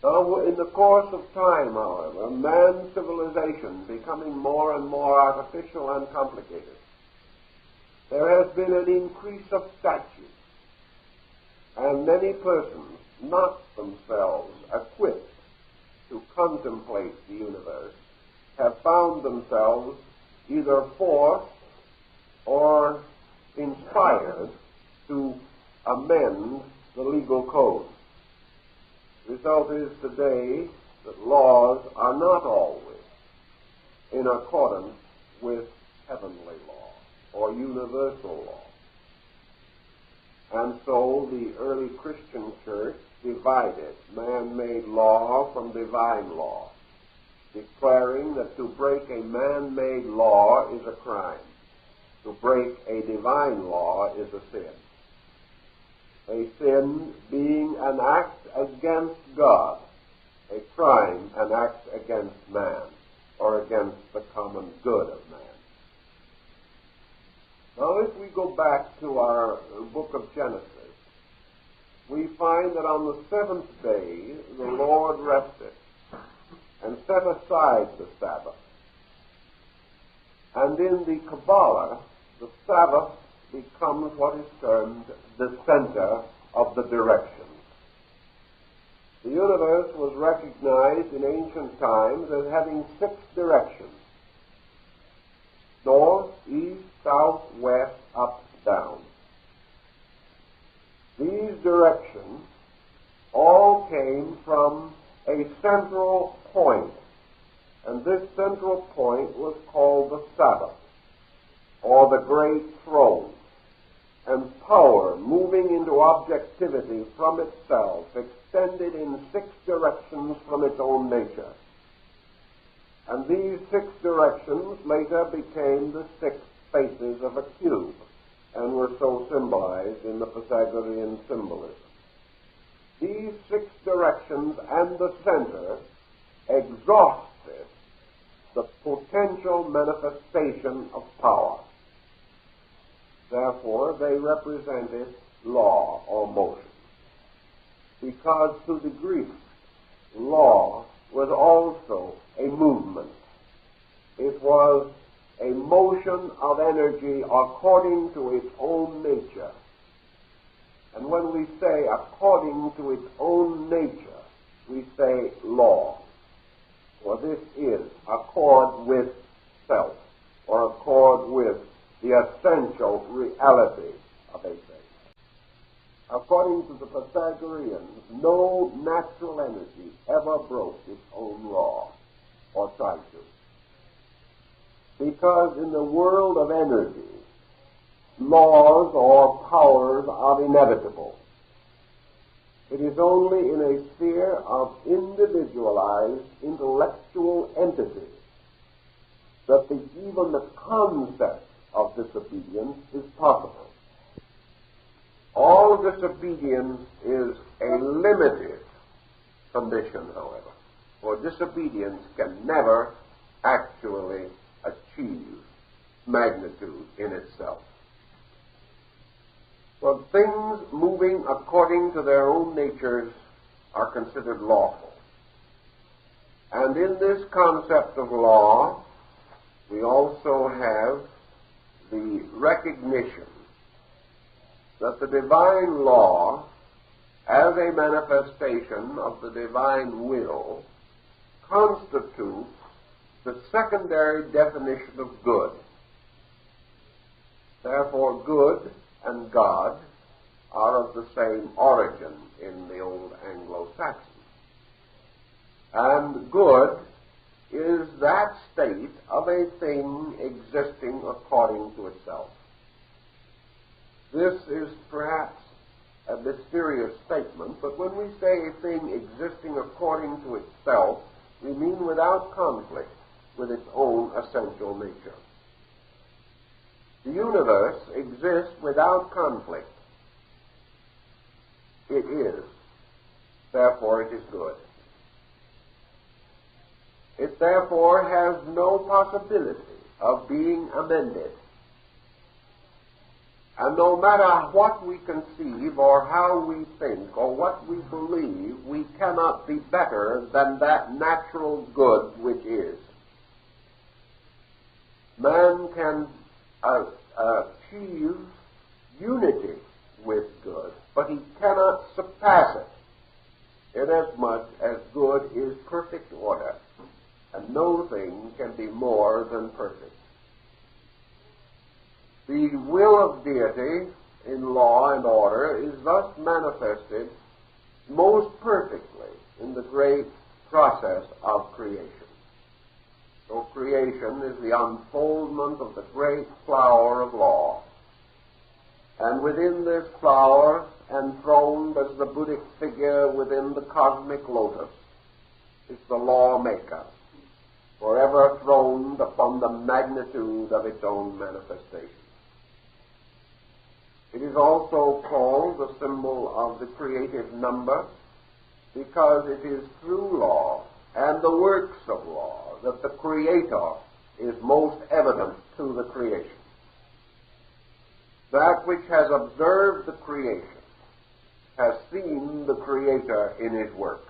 Now, in the course of time, however, man's civilization becoming more and more artificial and complicated, there has been an increase of statutes, and many persons, not themselves equipped to contemplate the universe, have found themselves either forced or inspired to amend the legal code. The result is today that laws are not always in accordance with heavenly law or universal law. And so the early Christian church divided man-made law from divine law, declaring that to break a man-made law is a crime. To break a divine law is a sin. A sin being an act against God, a crime an act against man, or against the common good of man. Now, if we go back to our book of Genesis, we find that on the seventh day the Lord rested and set aside the Sabbath. And in the Kabbalah, the Sabbath becomes what is termed the center of the directions. The universe was recognized in ancient times as having 6 directions: north, east, south, west, up, down. These directions all came from a central point, and this central point was called the Sabbath, or the great throne, and power moving into objectivity from itself extended in 6 directions from its own nature. And these 6 directions later became the 6 faces of a cube, and were so symbolized in the Pythagorean symbolism. These 6 directions and the center exhausted the potential manifestation of power. Therefore, they represented law or motion, because to the Greeks, law was also a movement. It was a motion of energy according to its own nature. And when we say according to its own nature, we say law. For this is accord with self, or accord with the essential reality of a thing. According to the Pythagoreans, no natural energy ever broke its own law, or tried to. Because in the world of energy, laws or powers are inevitable. It is only in a sphere of individualized intellectual entities that even the concept of disobedience is possible. All disobedience is a limited condition, however, for disobedience can never actually achieve magnitude in itself. For things moving according to their own natures are considered lawful. And in this concept of law, we also have the recognition that the divine law, as a manifestation of the divine will, constitutes the secondary definition of good. Therefore, good and God are of the same origin in the old Anglo-Saxon. And good is that state of a thing existing according to itself. This is perhaps a mysterious statement, but when we say a thing existing according to itself, we mean without conflict with its own essential nature. The universe exists without conflict. It is. Therefore, it is good. It therefore has no possibility of being amended. And no matter what we conceive or how we think or what we believe, we cannot be better than that natural good which is. Man can achieve unity with good, but he cannot surpass it, inasmuch as good is perfect order, and no thing can be more than perfect. The will of deity in law and order is thus manifested most perfectly in the great process of creation. So creation is the unfoldment of the great flower of law. And within this flower, enthroned as the Buddhic figure within the cosmic lotus, is the lawmaker, forever throned upon the magnitude of its own manifestation. It is also called the symbol of the creative number because it is through law and the works of law that the Creator is most evident to the creation. That which has observed the creation has seen the Creator in his work.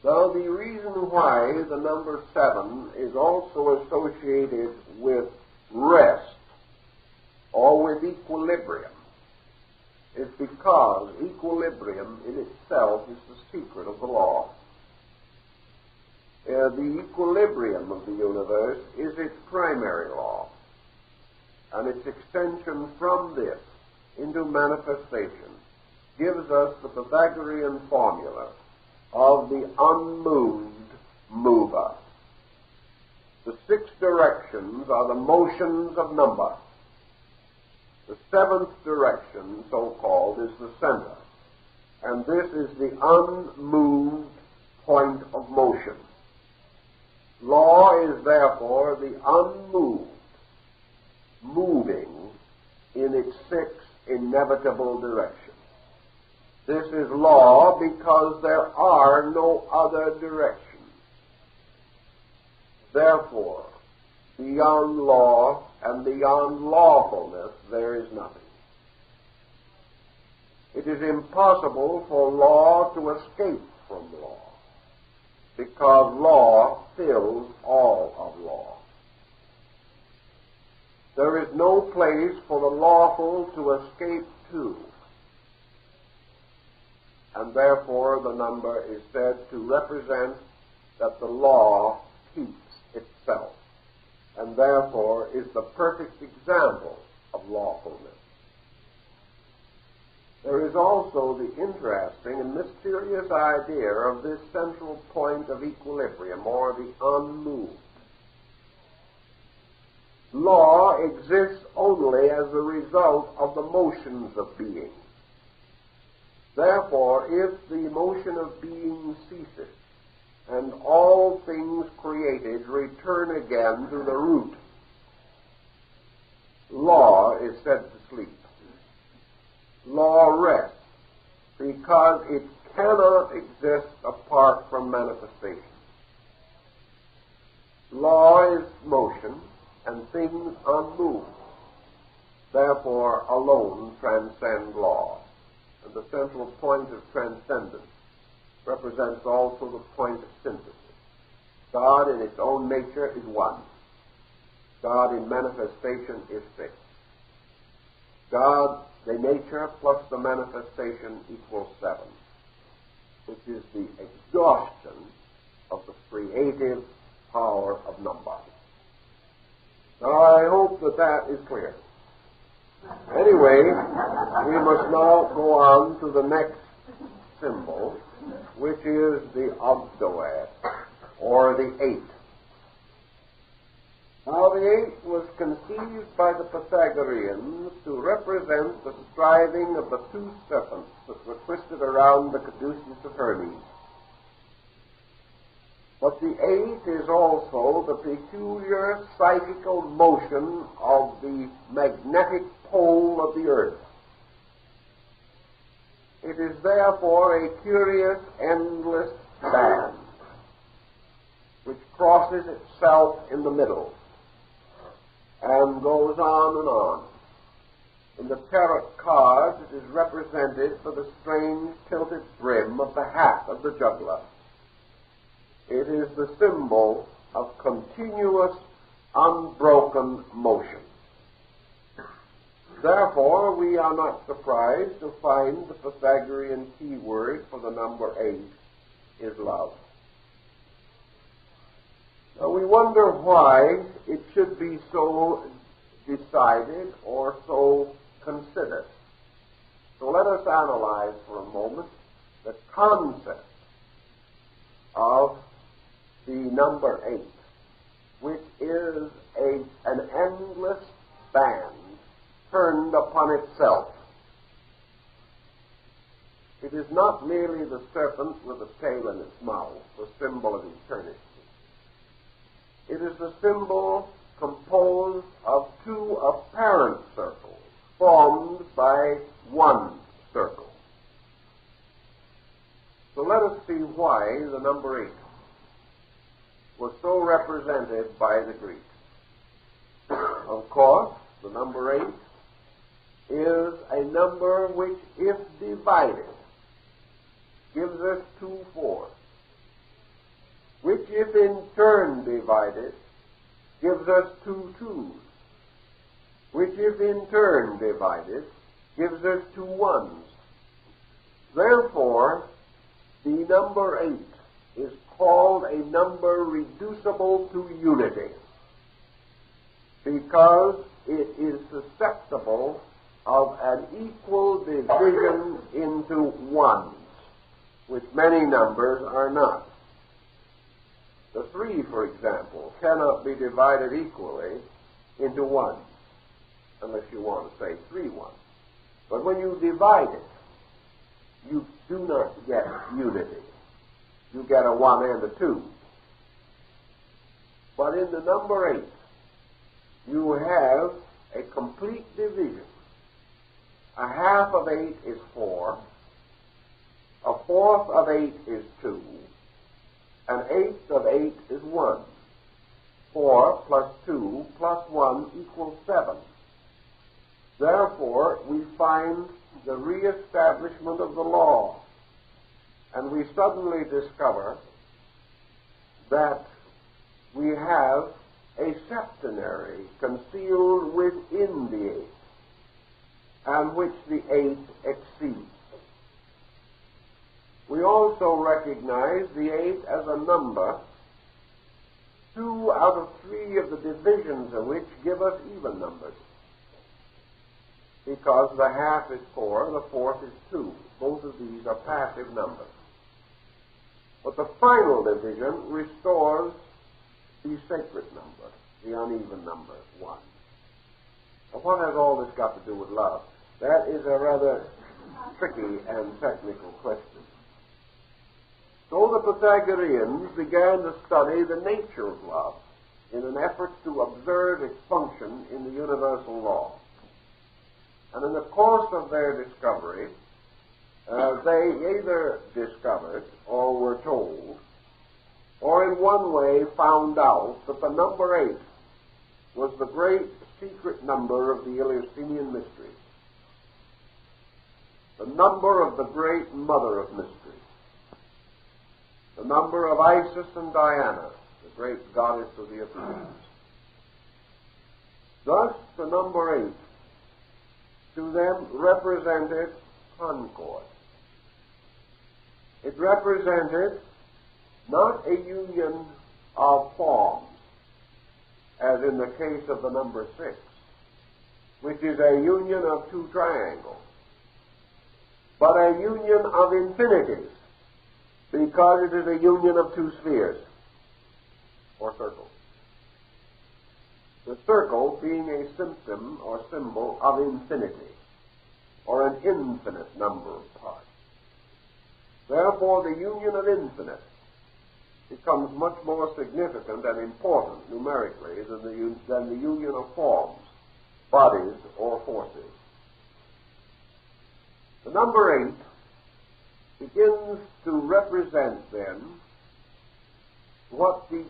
Now, the reason why the number 7 is also associated with rest or with equilibrium is because equilibrium in itself is the secret of the law. The equilibrium of the universe is its primary law, and its extension from this into manifestation gives us the Pythagorean formula of the unmoved mover. The 6 directions are the motions of number. The 7th direction, so-called, is the center, and this is the unmoved point of motion. Law is therefore the unmoved, moving in its 6 inevitable directions. This is law because there are no other directions. Therefore, beyond law and beyond lawfulness, there is nothing. It is impossible for law to escape from law, because law fills all of law. There is no place for the lawful to escape to, and therefore the number is said to represent that the law keeps itself, and therefore is the perfect example of lawfulness. There is also the interesting and mysterious idea of this central point of equilibrium, or the unmoved. Law exists only as a result of the motions of being. Therefore, if the motion of being ceases, and all things created return again to the root, law is said to sleep. Law rests because it cannot exist apart from manifestation. Law is motion and things unmoved, therefore alone transcend law. And the central point of transcendence represents also the point of synthesis. God in its own nature is one. God in manifestation is 6. God, the nature plus the manifestation equals 7, which is the exhaustion of the creative power of number. Now, I hope that that is clear. Anyway, we must now go on to the next symbol, which is the ogdoad, or the 8. Now, the 8 was conceived by the Pythagoreans to represent the striving of the 2 serpents that were twisted around the caduceus of Hermes. But the 8 is also the peculiar psychical motion of the magnetic pole of the earth. It is therefore a curious, endless band which crosses itself in the middle and goes on and on. In the tarot cards, it is represented by the strange tilted brim of the hat of the juggler. It is the symbol of continuous, unbroken motion. Therefore, we are not surprised to find the Pythagorean key word for the number 8 is love. Now, we wonder why it should be so decided or so considered. So let us analyze for a moment the concept of the number 8, which is an endless band turned upon itself. It is not merely the serpent with a tail in its mouth, the symbol of eternity. It is the symbol composed of 2 apparent circles formed by 1 circle. So let us see why the number 8 was so represented by the Greeks. Of course, the number 8, is a number which, if divided, gives us 2 fourths, which, if in turn divided, gives us 2 twos, which, if in turn divided, gives us 2 ones. Therefore, the number 8 is called a number reducible to unity, because it is susceptible of an equal division into ones, which many numbers are not. The 3, for example, cannot be divided equally into ones, unless you want to say 3 ones. But when you divide it, you do not get unity. You get a 1 and a 2. But in the number 8, you have a complete division. A half of 8 is 4. A fourth of 8 is 2. An eighth of 8 is 1. 4 plus 2 plus 1 equals 7. Therefore, we find the reestablishment of the law, and we suddenly discover that we have a septenary concealed within the 8, and which the 8 exceeds. We also recognize the 8 as a number, 2 out of 3 of the divisions of which give us even numbers, because the half is 4, the fourth is 2. Both of these are passive numbers. But the final division restores the sacred number, the uneven number, 1. Now, what has all this got to do with love? That is a rather tricky and technical question. So the Pythagoreans began to study the nature of love in an effort to observe its function in the universal law. And in the course of their discovery, they either discovered or were told, or in one way found out, that the number 8 was the great secret number of the Eleusinian mysteries, the number of the great mother of mysteries, the number of Isis and Diana, the great goddess of the Athenians. Thus, the number 8 to them represented concord. It represented not a union of forms, as in the case of the number 6, which is a union of 2 triangles, but a union of infinities, because it is a union of 2 spheres, or circles. The circle being a symptom or symbol of infinity, or an infinite number of parts. Therefore, the union of infinite becomes much more significant and important numerically than the union of forms, bodies, or forces. The number 8 begins to represent then what the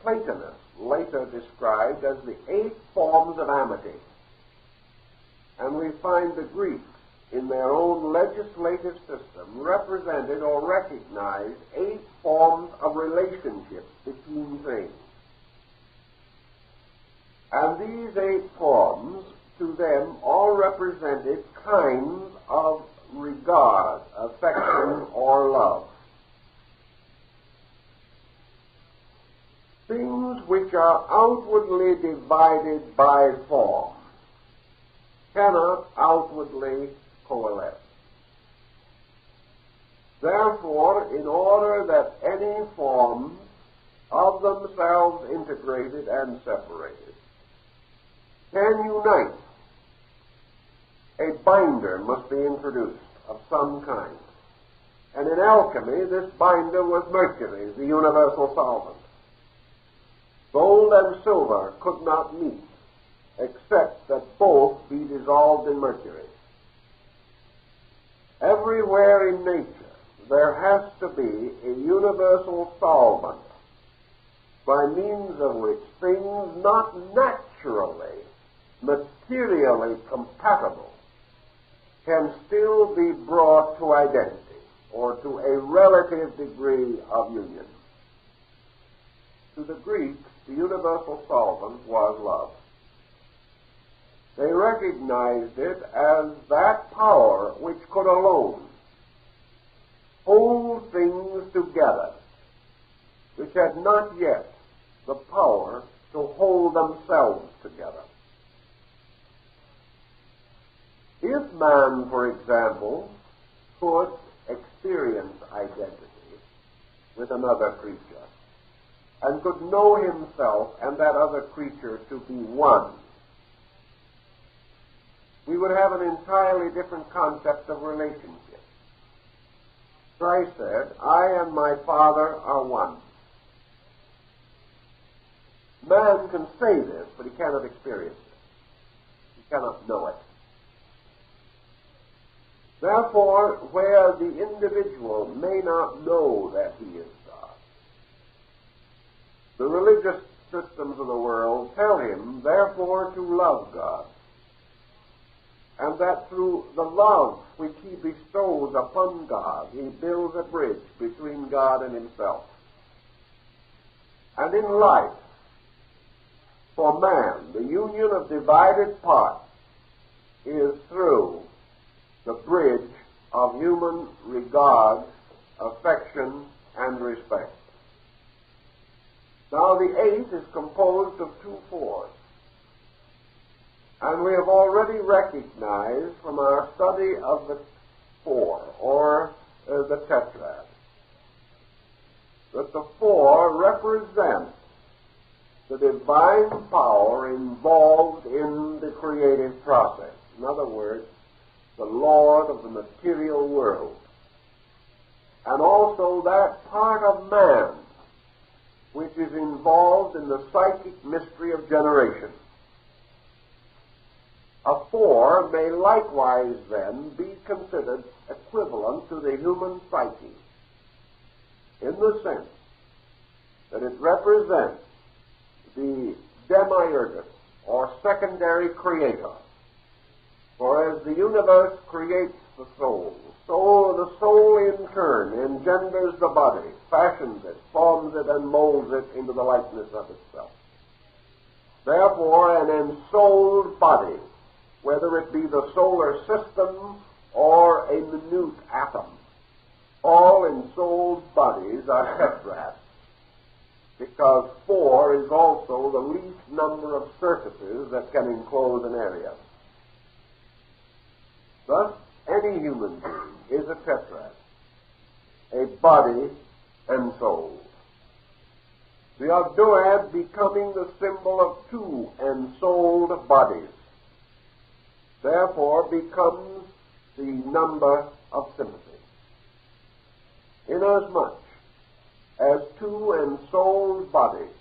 Platonists later described as the 8 forms of amity. And we find the Greeks, in their own legislative system, represented or recognized 8 forms of relationships between things. And these 8 forms, to them, all represented kinds of regard, affection, or love. Things which are outwardly divided by form cannot outwardly coalesce. Therefore, in order that any forms of themselves integrated and separated can unite, a binder must be introduced of some kind. And in alchemy, this binder was mercury, the universal solvent. Gold and silver could not meet, except that both be dissolved in mercury. Everywhere in nature, there has to be a universal solvent by means of which things not naturally materially compatible can still be brought to identity or to a relative degree of union. To the Greeks, the universal solvent was love. They recognized it as that power which could alone hold things together, which had not yet the power to hold themselves together. If man, for example, could experience identity with another creature and could know himself and that other creature to be one, we would have an entirely different concept of relationship. Christ said, "I and my Father are one." Man can say this, but he cannot experience it. He cannot know it. Therefore, where the individual may not know that he is God, the religious systems of the world tell him, therefore, to love God, and that through the love which he bestows upon God, he builds a bridge between God and himself. And in life, for man, the union of divided parts is through the bridge of human regard, affection, and respect. Now, the eighth is composed of two fours. And we have already recognized from our study of the four, or the tetrad, that the four represent the divine power involved in the creative process. In other words, the Lord of the material world, and also that part of man which is involved in the psychic mystery of generation. A four may likewise then be considered equivalent to the human psyche in the sense that it represents the demiurgus or secondary creator. For as the universe creates the soul, so the soul in turn engenders the body, fashions it, forms it, and molds it into the likeness of itself. Therefore, an ensouled body, whether it be the solar system or a minute atom, all ensouled bodies are tetrads, because four is also the least number of surfaces that can enclose an area. Thus, any human being is a tetrad, a body and soul. The ogdoad becoming the symbol of two ensouled bodies, therefore becomes the number of sympathy. Inasmuch as two ensouled bodies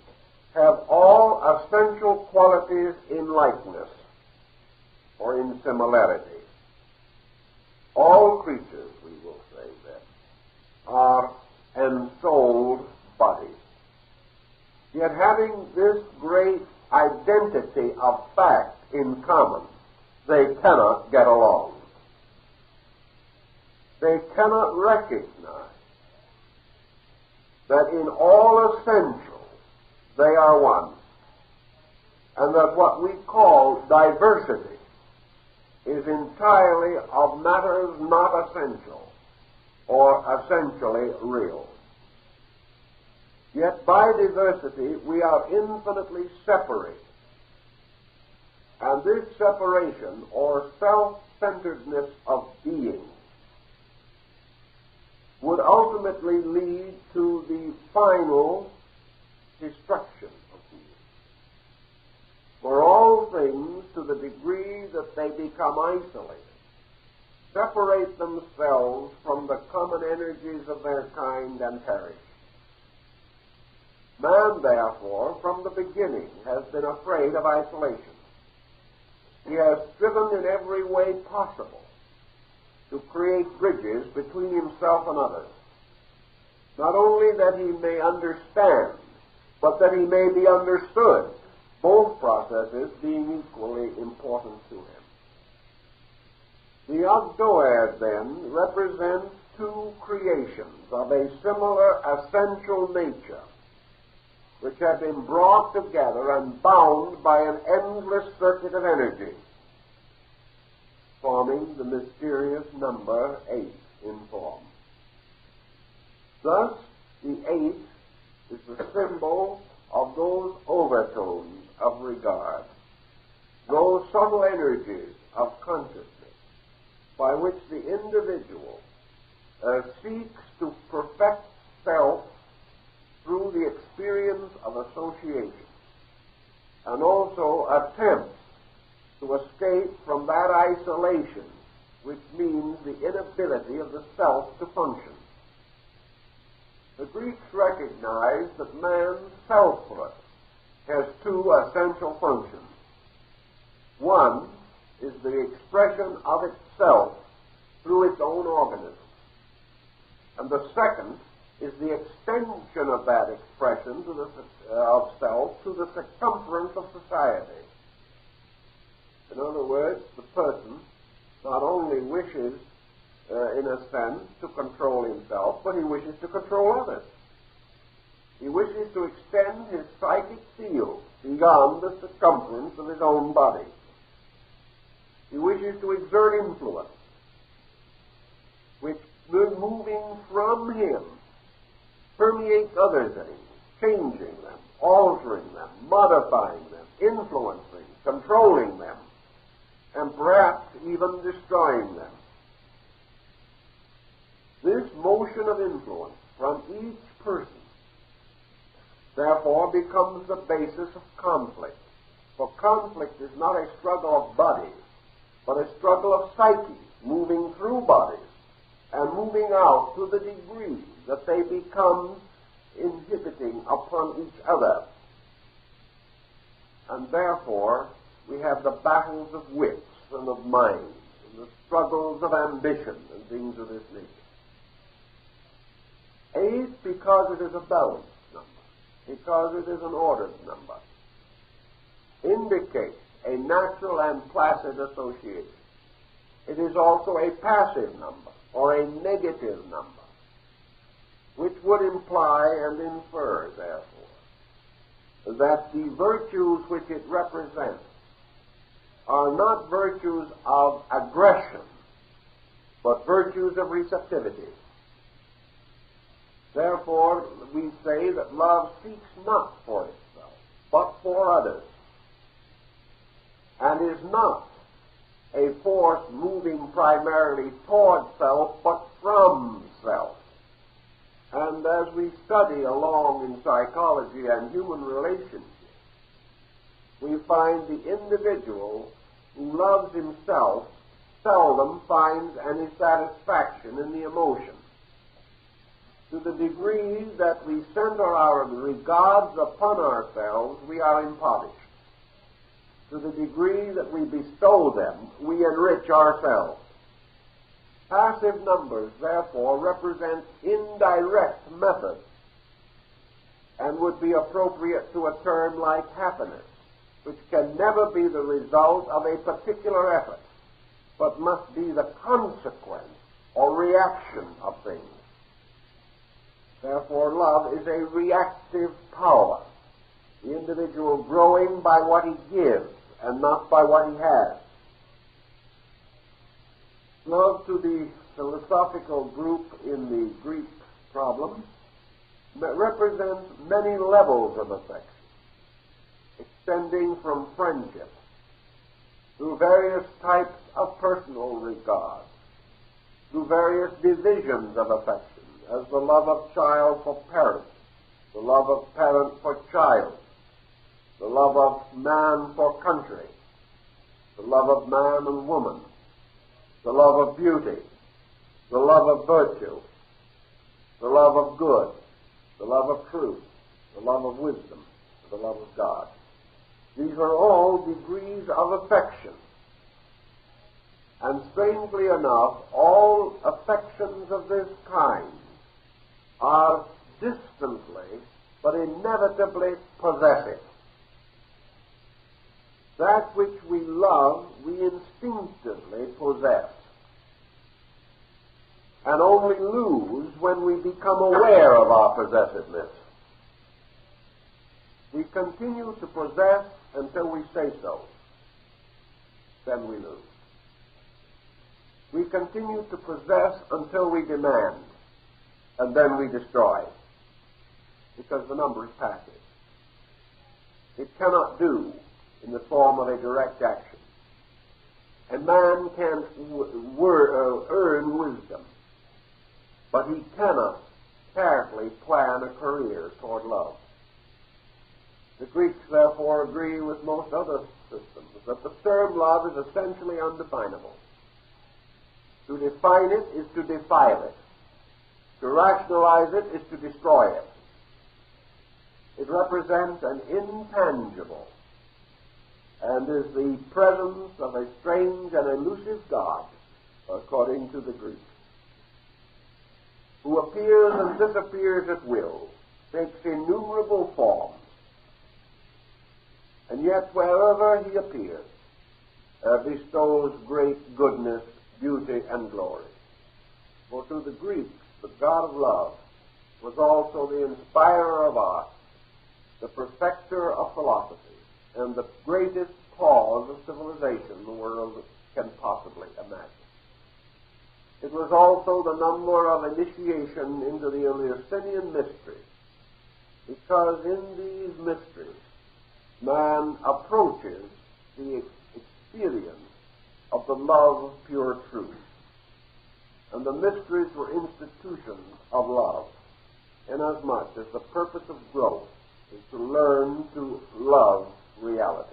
have all essential qualities in likeness or in similarity, all creatures, we will say then, are ensouled bodies. Yet having this great identity of fact in common, they cannot get along. They cannot recognize that in all essentials they are one, and that what we call diversity is entirely of matters not essential or essentially real. Yet by diversity we are infinitely separated. And this separation or self-centeredness of being would ultimately lead to the final destruction of being. For all things, to the degree that they become isolated, separate themselves from the common energies of their kind and perish. Man, therefore, from the beginning has been afraid of isolation. He has striven in every way possible to create bridges between himself and others, not only that he may understand, but that he may be understood both processes being equally important to him. The Ogdoad, then, represents two creations of a similar essential nature, which have been brought together and bound by an endless circuit of energy, forming the mysterious number 8 in form. Thus, the 8 is the symbol of those overtones of regard, those subtle energies of consciousness by which the individual seeks to perfect self through the experience of association, and also attempts to escape from that isolation which means the inability of the self to function. The Greeks recognized that man's selfhood has two essential functions. One is the expression of itself through its own organism, and the second is the extension of that expression of self to the circumference of society. In other words, the person not only wishes, in a sense, to control himself, but he wishes to control others. He wishes to extend his psychic field beyond the circumference of his own body. He wishes to exert influence, which, moving from him, permeates other things, changing them, altering them, modifying them, influencing, controlling them, and perhaps even destroying them. This motion of influence from each person, therefore, becomes the basis of conflict. For conflict is not a struggle of bodies, but a struggle of psyches moving through bodies and moving out to the degree that they become inhibiting upon each other. And therefore, we have the battles of wits and of minds, and the struggles of ambition and things of this nature. 8, because it is a balanced number, because it is an ordered number, indicates a natural and placid association. It is also a passive number, or a negative number, which would imply and infer, therefore, that the virtues which it represents are not virtues of aggression, but virtues of receptivity. Therefore, we say that love seeks not for itself, but for others, and is not a force moving primarily toward self, but from self. And as we study along in psychology and human relationships, we find the individual who loves himself seldom finds any satisfaction in the emotion. To the degree that we center our regards upon ourselves, we are impoverished. To the degree that we bestow them, we enrich ourselves. Passive numbers, therefore, represent indirect methods and would be appropriate to a term like happiness, which can never be the result of a particular effort, but must be the consequence or reaction of things. Therefore, love is a reactive power, the individual growing by what he gives and not by what he has. Love, to the philosophical group in the Greek problem, represents many levels of affection, extending from friendship through various types of personal regard, through various divisions of affection, as the love of child for parent, the love of parent for child, the love of man for country, the love of man and woman, the love of beauty, the love of virtue, the love of good, the love of truth, the love of wisdom, the love of God. These are all degrees of affection. And strangely enough, all affections of this kind are distantly but inevitably possessive. That which we love, we instinctively possess, and only lose when we become aware of our possessiveness. We continue to possess until we say so. Then we lose. We continue to possess until we demand, and then we destroy, because the number is passive. It cannot do in the form of a direct action. And man can earn wisdom, but he cannot carefully plan a career toward love. The Greeks, therefore, agree with most other systems that the term love is essentially undefinable. To define it is to defile it. To rationalize it is to destroy it. It represents an intangible and is the presence of a strange and elusive God, according to the Greeks, who appears and disappears at will, takes innumerable forms, and yet wherever he appears, bestows great goodness, beauty, and glory. For to the Greeks, the God of love was also the inspirer of art, the perfecter of philosophy, and the greatest cause of civilization the world can possibly imagine. It was also the number of initiation into the Eleusinian mysteries, because in these mysteries man approaches the experience of the love of pure truth. And the mysteries were institutions of love, inasmuch as the purpose of growth is to learn to love reality.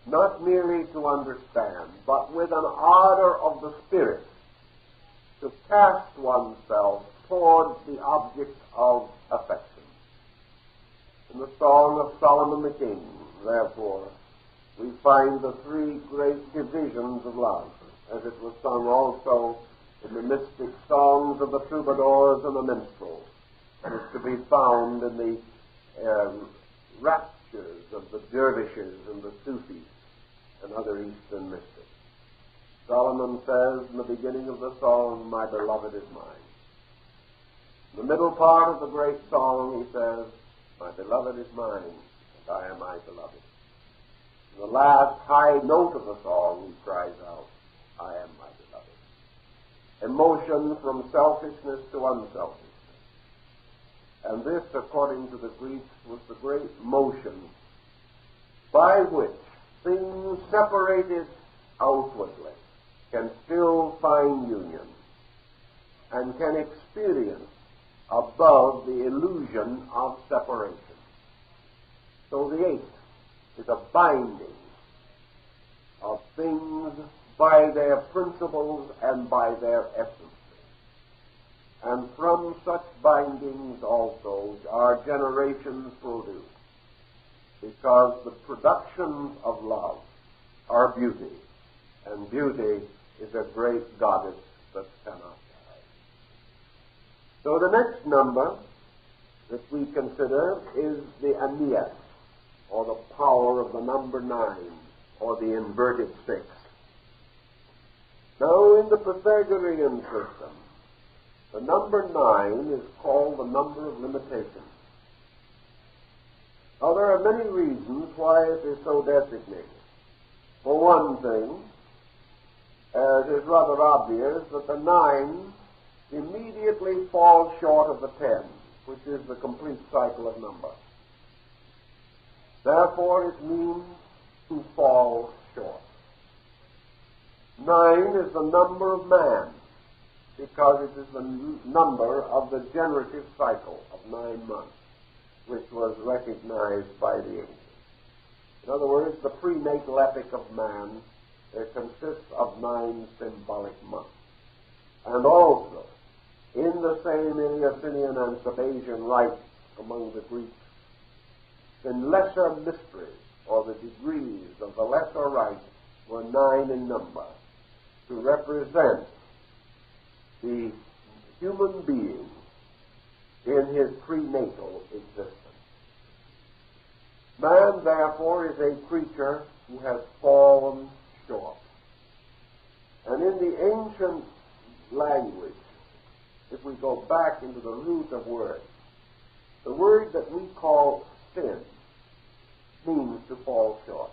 Not merely to understand, but with an ardor of the spirit, to cast oneself toward the object of affection. In the Song of Solomon the King, therefore, we find the three great divisions of love, as it was sung also in the mystic songs of the troubadours and the minstrels, and is to be found in the raptures of the dervishes and the Sufis and other Eastern mystics. Solomon says in the beginning of the song, "My beloved is mine." In the middle part of the great song he says, "My beloved is mine, and I am my beloved." In the last high note of the song he cries out, "I am my beloved." Emotion from selfishness to unselfishness. And this, according to the Greeks, was the great motion by which things separated outwardly can still find union and can experience above the illusion of separation. So the eighth is a binding of things by their principles and by their essence. And from such bindings also are generations produced, because the productions of love are beauty, and beauty is a great goddess that cannot die. So the next number that we consider is the Aeneas, or the power of the number 9, or the inverted 6. Now, in the Pythagorean system, the number 9 is called the number of limitation. Now, there are many reasons why it is so designated. For one thing, it is rather obvious that the 9 immediately falls short of the 10, which is the complete cycle of number. Therefore, it means to fall short. 9 is the number of man, because it is the number of the generative cycle of 9 months, which was recognized by the ancients. In other words, the prenatal epic of man consists of 9 symbolic months. And also, in the same Eleusinian and Sabasian rites among the Greeks, the lesser mysteries, or the degrees of the lesser rites, were 9 in number, to represent the human being in his prenatal existence. Man, therefore, is a creature who has fallen short. And in the ancient language, if we go back into the root of words, the word that we call sin means to fall short.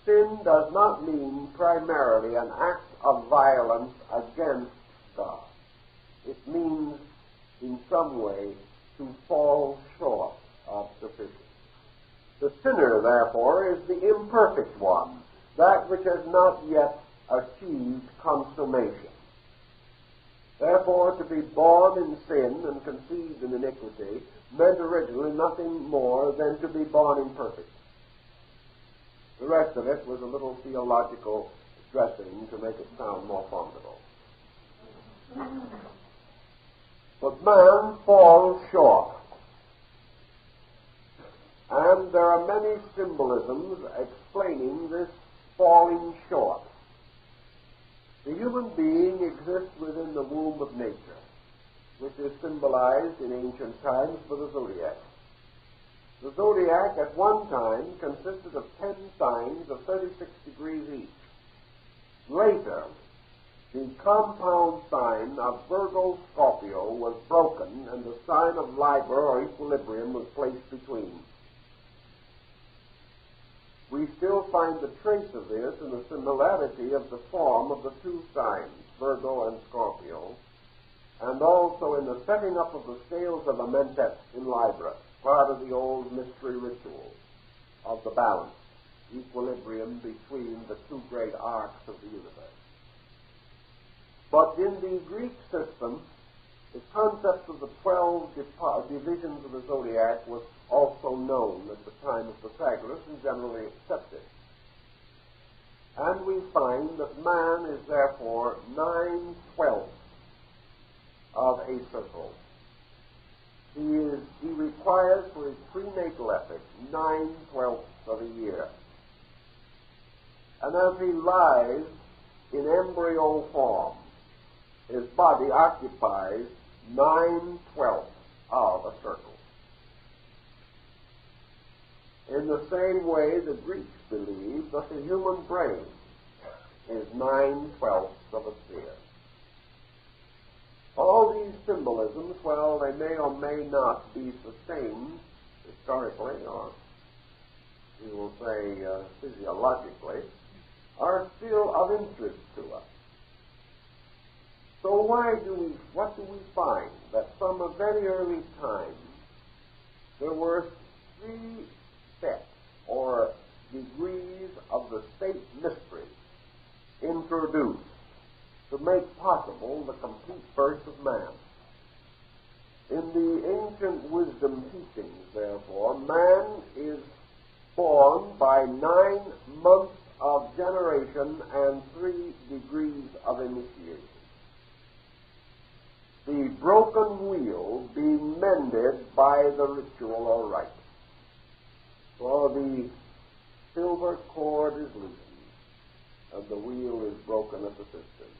Sin does not mean primarily an act of violence against God. It means in some way to fall short of sufficiency. The sinner, therefore, is the imperfect one, that which has not yet achieved consummation. Therefore, to be born in sin and conceived in iniquity meant originally nothing more than to be born imperfect. The rest of it was a little theological dressing to make it sound more formidable. But man falls short. And there are many symbolisms explaining this falling short. The human being exists within the womb of nature, which is symbolized in ancient times by the zodiac. The zodiac at one time consisted of 10 signs of 36 degrees each. Later, the compound sign of Virgo Scorpio was broken and the sign of Libra or equilibrium was placed between. We still find the trace of this in the similarity of the form of the two signs, Virgo and Scorpio, and also in the setting up of the scales of Amentet in Libra, part of the old mystery ritual of the balance, equilibrium between the two great arcs of the universe. But in the Greek system, the concept of the 12 divisions of the zodiac was also known at the time of Pythagoras and generally accepted. And we find that man is therefore 9/12 of a circle. He requires for his prenatal epoch 9/12 of a year. And as he lies in embryo form, his body occupies 9/12 of a circle. In the same way, the Greeks believed that the human brain is 9/12 of a sphere. All these symbolisms, while they may or may not be sustained historically, or we will say physiologically, are still of interest to us. So what do we find? That from a very early time, there were 3 steps or degrees of the state mystery introduced to make possible the complete birth of man. In the ancient wisdom teachings, therefore, man is born by 9 months of generation and 3 degrees of initiation. The broken wheel being mended by the ritual or rite. For the silver cord is loosened, and the wheel is broken at the piston.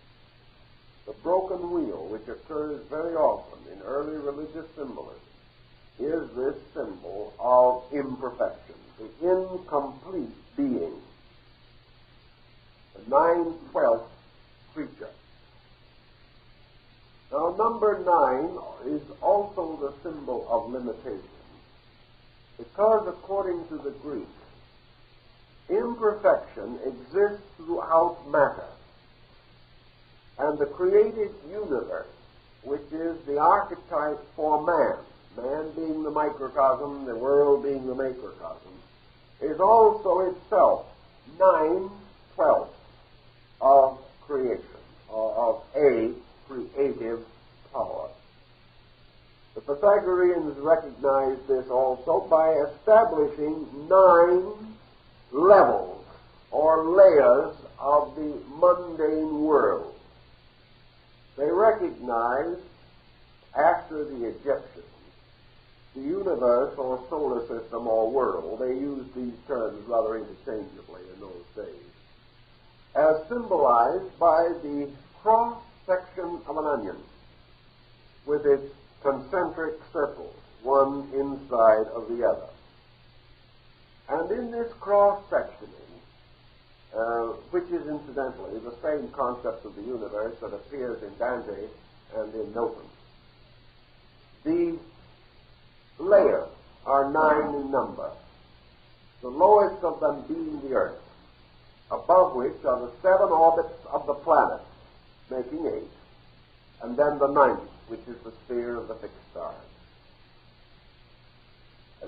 The broken wheel, which occurs very often in early religious symbolism, is this symbol of imperfection, the incomplete being, the 9/12 creature. Now, number 9 is also the symbol of limitation, because according to the Greeks, imperfection exists throughout matter, and the created universe, which is the archetype for man, man being the microcosm, the world being the macrocosm, is also itself 9/12 of creation, or of a creative power. The Pythagoreans recognized this also by establishing 9 levels or layers of the mundane world. They recognized, after the Egyptians, the universe or solar system or world, they used these terms rather interchangeably in those days, as symbolized by the cross-section of an onion with its concentric circles, one inside of the other. And in this cross-sectioning, which is incidentally the same concept of the universe that appears in Dante and in Milton, the layers are 9 in number, the lowest of them being the Earth, above which are the 7 orbits of the planets, making 8, and then the 9th, which is the sphere of the fixed stars,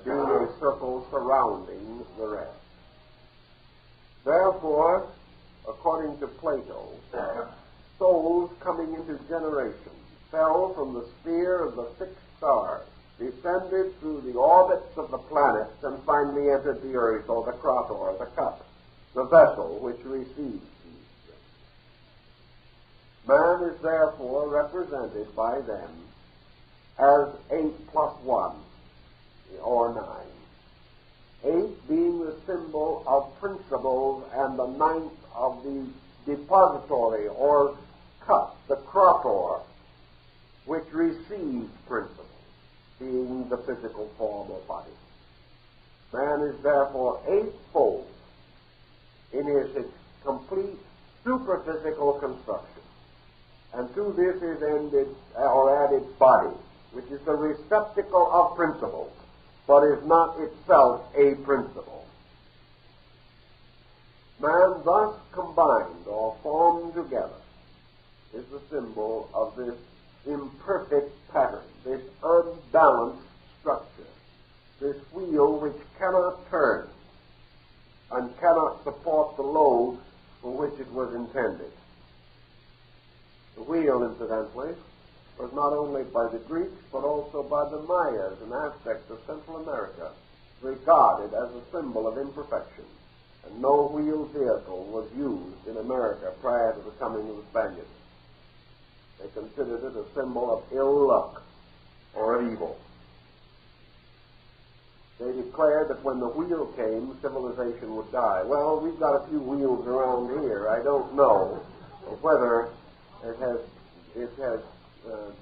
being a circle surrounding the rest. Therefore, according to Plato, souls coming into generation fell from the sphere of the fixed stars, descended through the orbits of the planets, and finally entered the earth, or the crotor, the cup, the vessel which receives these things. Man is therefore represented by them as 8 plus 1, or 9. 8 being the symbol of principles, and the 9th of the depository, or cup, the crotor, which receives principles, being the physical form or body. Man is therefore 8-fold in his complete superphysical construction. And to this is ended or added body, which is the receptacle of principles, but is not itself a principle. Man thus combined or formed together is the symbol of this imperfect pattern, this unbalanced structure, this wheel which cannot turn and cannot support the load for which it was intended. The wheel, incidentally, was not only by the Greeks but also by the Mayas and Aztecs of Central America regarded as a symbol of imperfection, and no wheeled vehicle was used in America prior to the coming of the Spaniards. They considered it a symbol of ill luck or of evil. They declared that when the wheel came, civilization would die. Well, we've got a few wheels around here. I don't know whether it has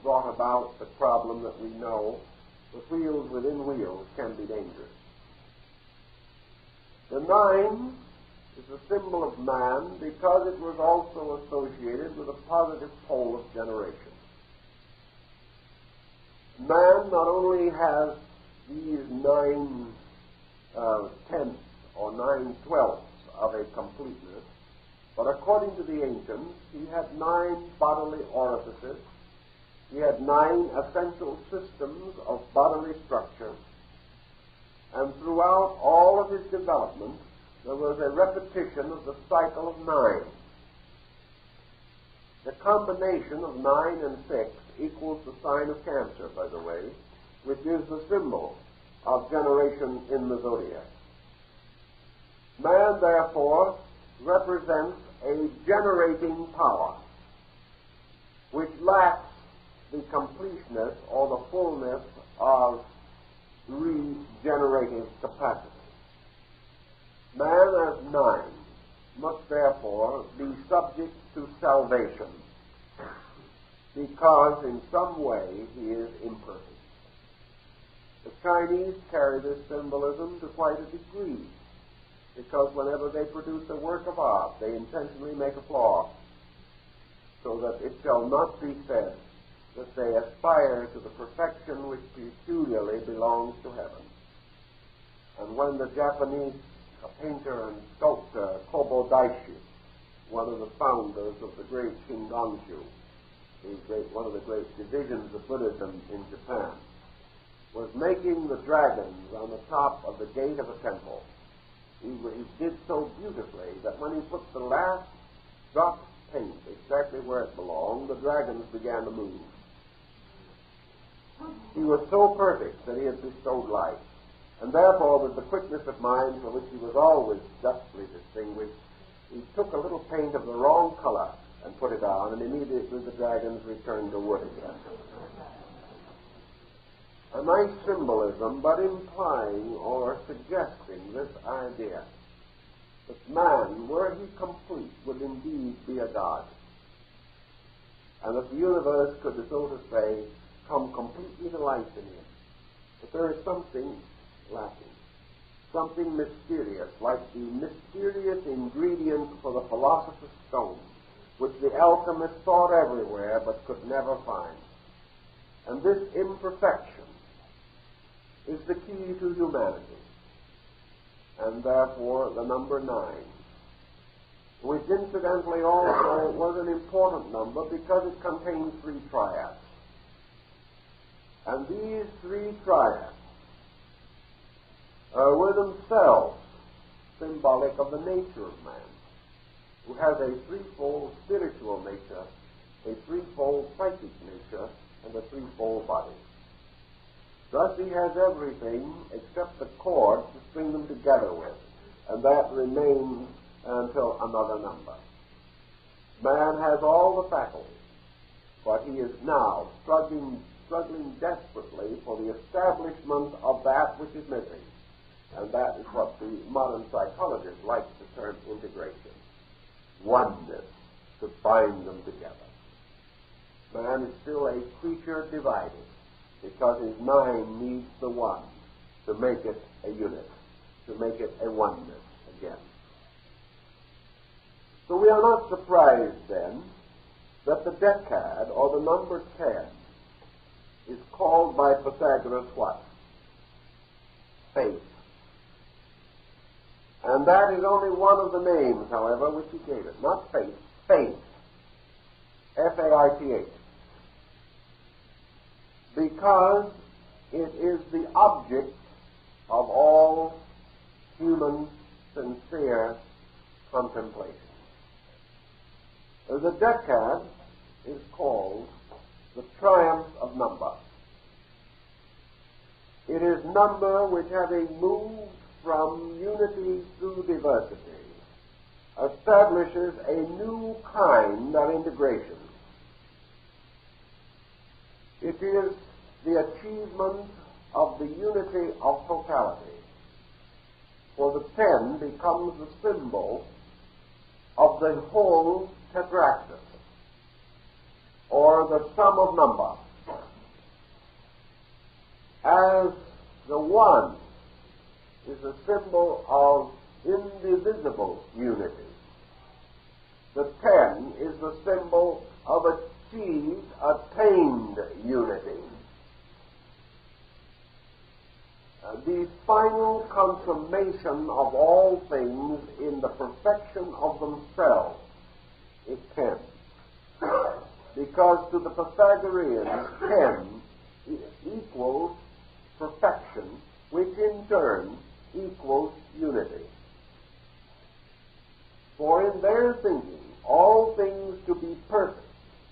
brought about the problem that we know. But wheels within wheels can be dangerous. The 9 is a symbol of man because it was also associated with a positive pole of generation. Man not only has these 9 tenths or 9 twelfths of a completeness, but according to the ancients, he had 9 bodily orifices, he had 9 essential systems of bodily structure, and throughout all of his development, there was a repetition of the cycle of 9. The combination of 9 and 6 equals the sign of Cancer, by the way, which is the symbol of generation in the zodiac. Man, therefore, represents a generating power which lacks the completeness or the fullness of regenerative capacity. Man as 9 must therefore be subject to salvation because in some way he is imperfect. The Chinese carry this symbolism to quite a degree because whenever they produce a work of art, they intentionally make a flaw so that it shall not be said that they aspire to the perfection which peculiarly belongs to heaven. And when the Japanese painter and sculptor Kobo Daishi, one of the founders of the great Shingon-shu, one of the great divisions of Buddhism in Japan, was making the dragons on the top of the gate of a temple. He did so beautifully that when he put the last drop of paint exactly where it belonged, the dragons began to move. He was so perfect that he had bestowed life. And therefore, with the quickness of mind for which he was always justly distinguished, he took a little paint of the wrong color and put it on, and immediately the dragons returned to wood again. A nice symbolism, but implying or suggesting this idea that man, were he complete, would indeed be a god, and that the universe could, so to say, come completely to life in him, But there is something lacking, something mysterious, like the mysterious ingredient for the philosopher's stone, which the alchemist sought everywhere but could never find. And this imperfection is the key to humanity, and therefore the number 9, which incidentally also was an important number because it contains 3 triads. And these 3 triads were themselves symbolic of the nature of man, who has a 3-fold spiritual nature, a 3-fold psychic nature, and a 3-fold body. Thus he has everything except the cord to string them together with, and that remains until another number. Man has all the faculties, but he is now struggling desperately for the establishment of that which is missing, and that is what the modern psychologist likes to term integration. Oneness, to bind them together. Man is still a creature divided, because his mind needs the one to make it a unit, to make it a oneness again. So we are not surprised then that the decad, or the number 10, is called by Pythagoras what? Faith. And that is only one of the names, however, which he gave it. Not faith, faith. F-A-I-T-H. Because it is the object of all human, sincere contemplation. The decad is called the triumph of number. It is number which, having moved from unity through diversity, establishes a new kind of integration. It is the achievement of the unity of totality, for the 10 becomes the symbol of the whole tetraxis, or the sum of number, as the 1 is a symbol of indivisible unity. The 10 is the symbol of achieved, attained unity. The final consummation of all things in the perfection of themselves is 10. Because to the Pythagoreans, 10 equals perfection, which in turn equals unity. For in their thinking, all things to be perfect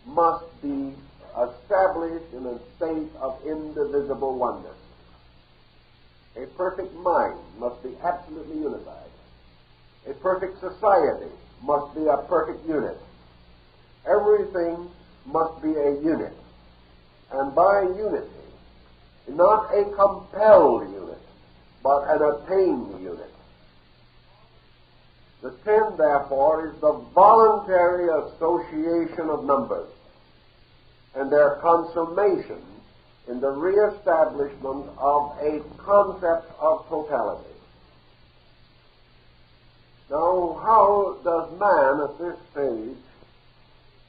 must be established in a state of indivisible oneness. A perfect mind must be absolutely unified. A perfect society must be a perfect unit. Everything must be a unit. And by unity, not a compelled unit, but an attained unit. The 10, therefore, is the voluntary association of numbers and their consummation in the reestablishment of a concept of totality. Now, how does man at this stage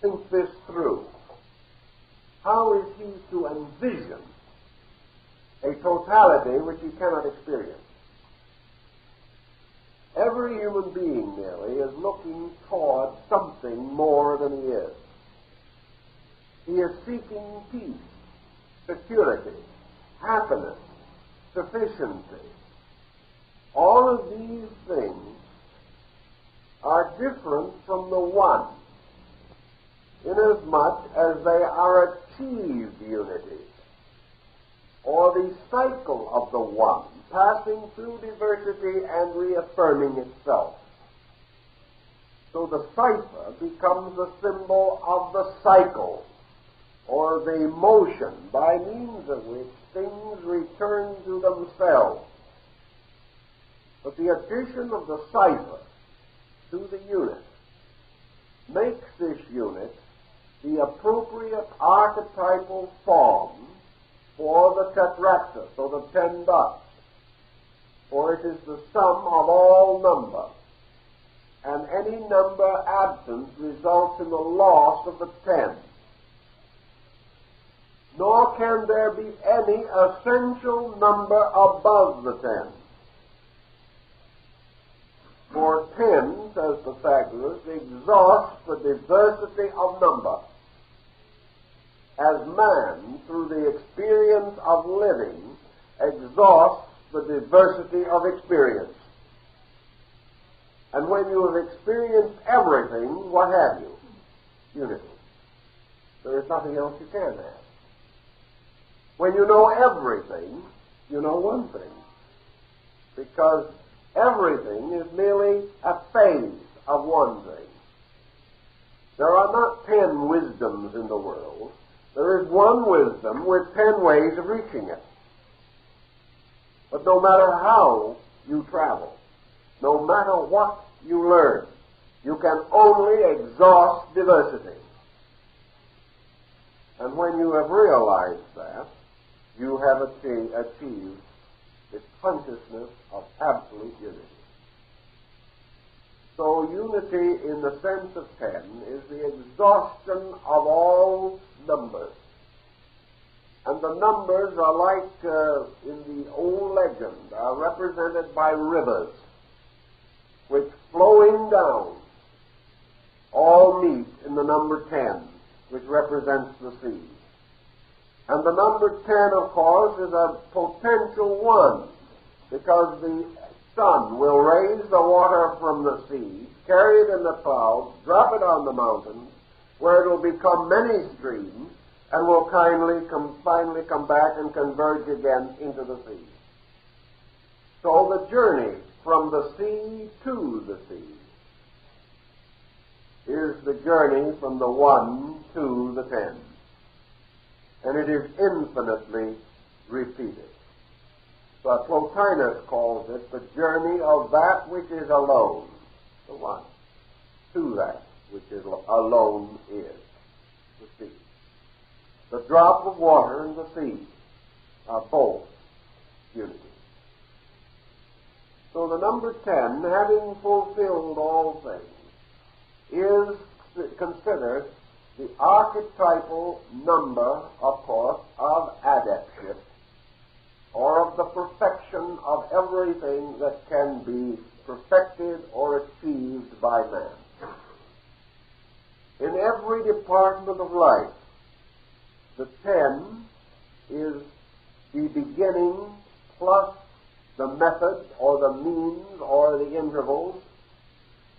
think this through? How is he to envision a totality which he cannot experience? Every human being nearly is looking toward something more than he is. He is seeking peace, security, happiness, sufficiency. All of these things are different from the one, inasmuch as they are achieved unities, or the cycle of the one, passing through diversity and reaffirming itself. So the cipher becomes the symbol of the cycle, or the motion by means of which things return to themselves. But the addition of the cipher to the unit makes this unit the appropriate archetypal form for the tetraxis, or the 10 dots. For it is the sum of all number, and any number absent results in the loss of the 10. Nor can there be any essential number above the 10. For 10, says Pythagoras, exhausts the diversity of number, as man, through the experience of living, exhausts the diversity of experience. And when you have experienced everything, what have you? Unity. There is nothing else you can have. When you know everything, you know one thing. Because everything is merely a phase of one thing. There are not 10 wisdoms in the world. There is one wisdom with 10 ways of reaching it. But no matter how you travel, no matter what you learn, you can only exhaust diversity. And when you have realized that, you have achieved the consciousness of absolute unity. So unity in the sense of 10 is the exhaustion of all numbers. And the numbers are like, in the old legend, are represented by rivers, which flowing down all meet in the number 10, which represents the sea. And the number 10, of course, is a potential one, because the sun will raise the water from the sea, carry it in the clouds, drop it on the mountains, where it will become many streams, and will finally come back and converge again into the sea. So the journey from the sea to the sea is the journey from the 1 to the 10. And it is infinitely repeated. But Plotinus calls it the journey of that which is alone, the one, to that which is alone is, the sea. The drop of water and the sea are both unity. So the number 10, having fulfilled all things, is considered the archetypal number, of course, of adeptship, or of the perfection of everything that can be perfected or achieved by man. In every department of life, the 10 is the beginning plus the method or the means or the intervals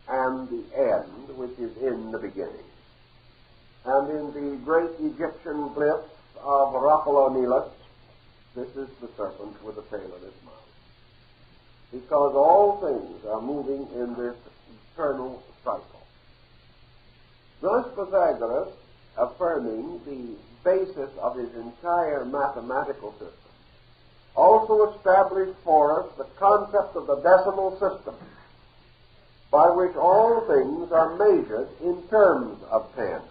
and the end, which is in the beginning. And in the great Egyptian glyphs of Rapalonilus, this is the serpent with the tail in its mouth. Because all things are moving in this eternal cycle. Thus Pythagoras, affirming the basis of his entire mathematical system, also established for us the concept of the decimal system, by which all things are measured in terms of 10.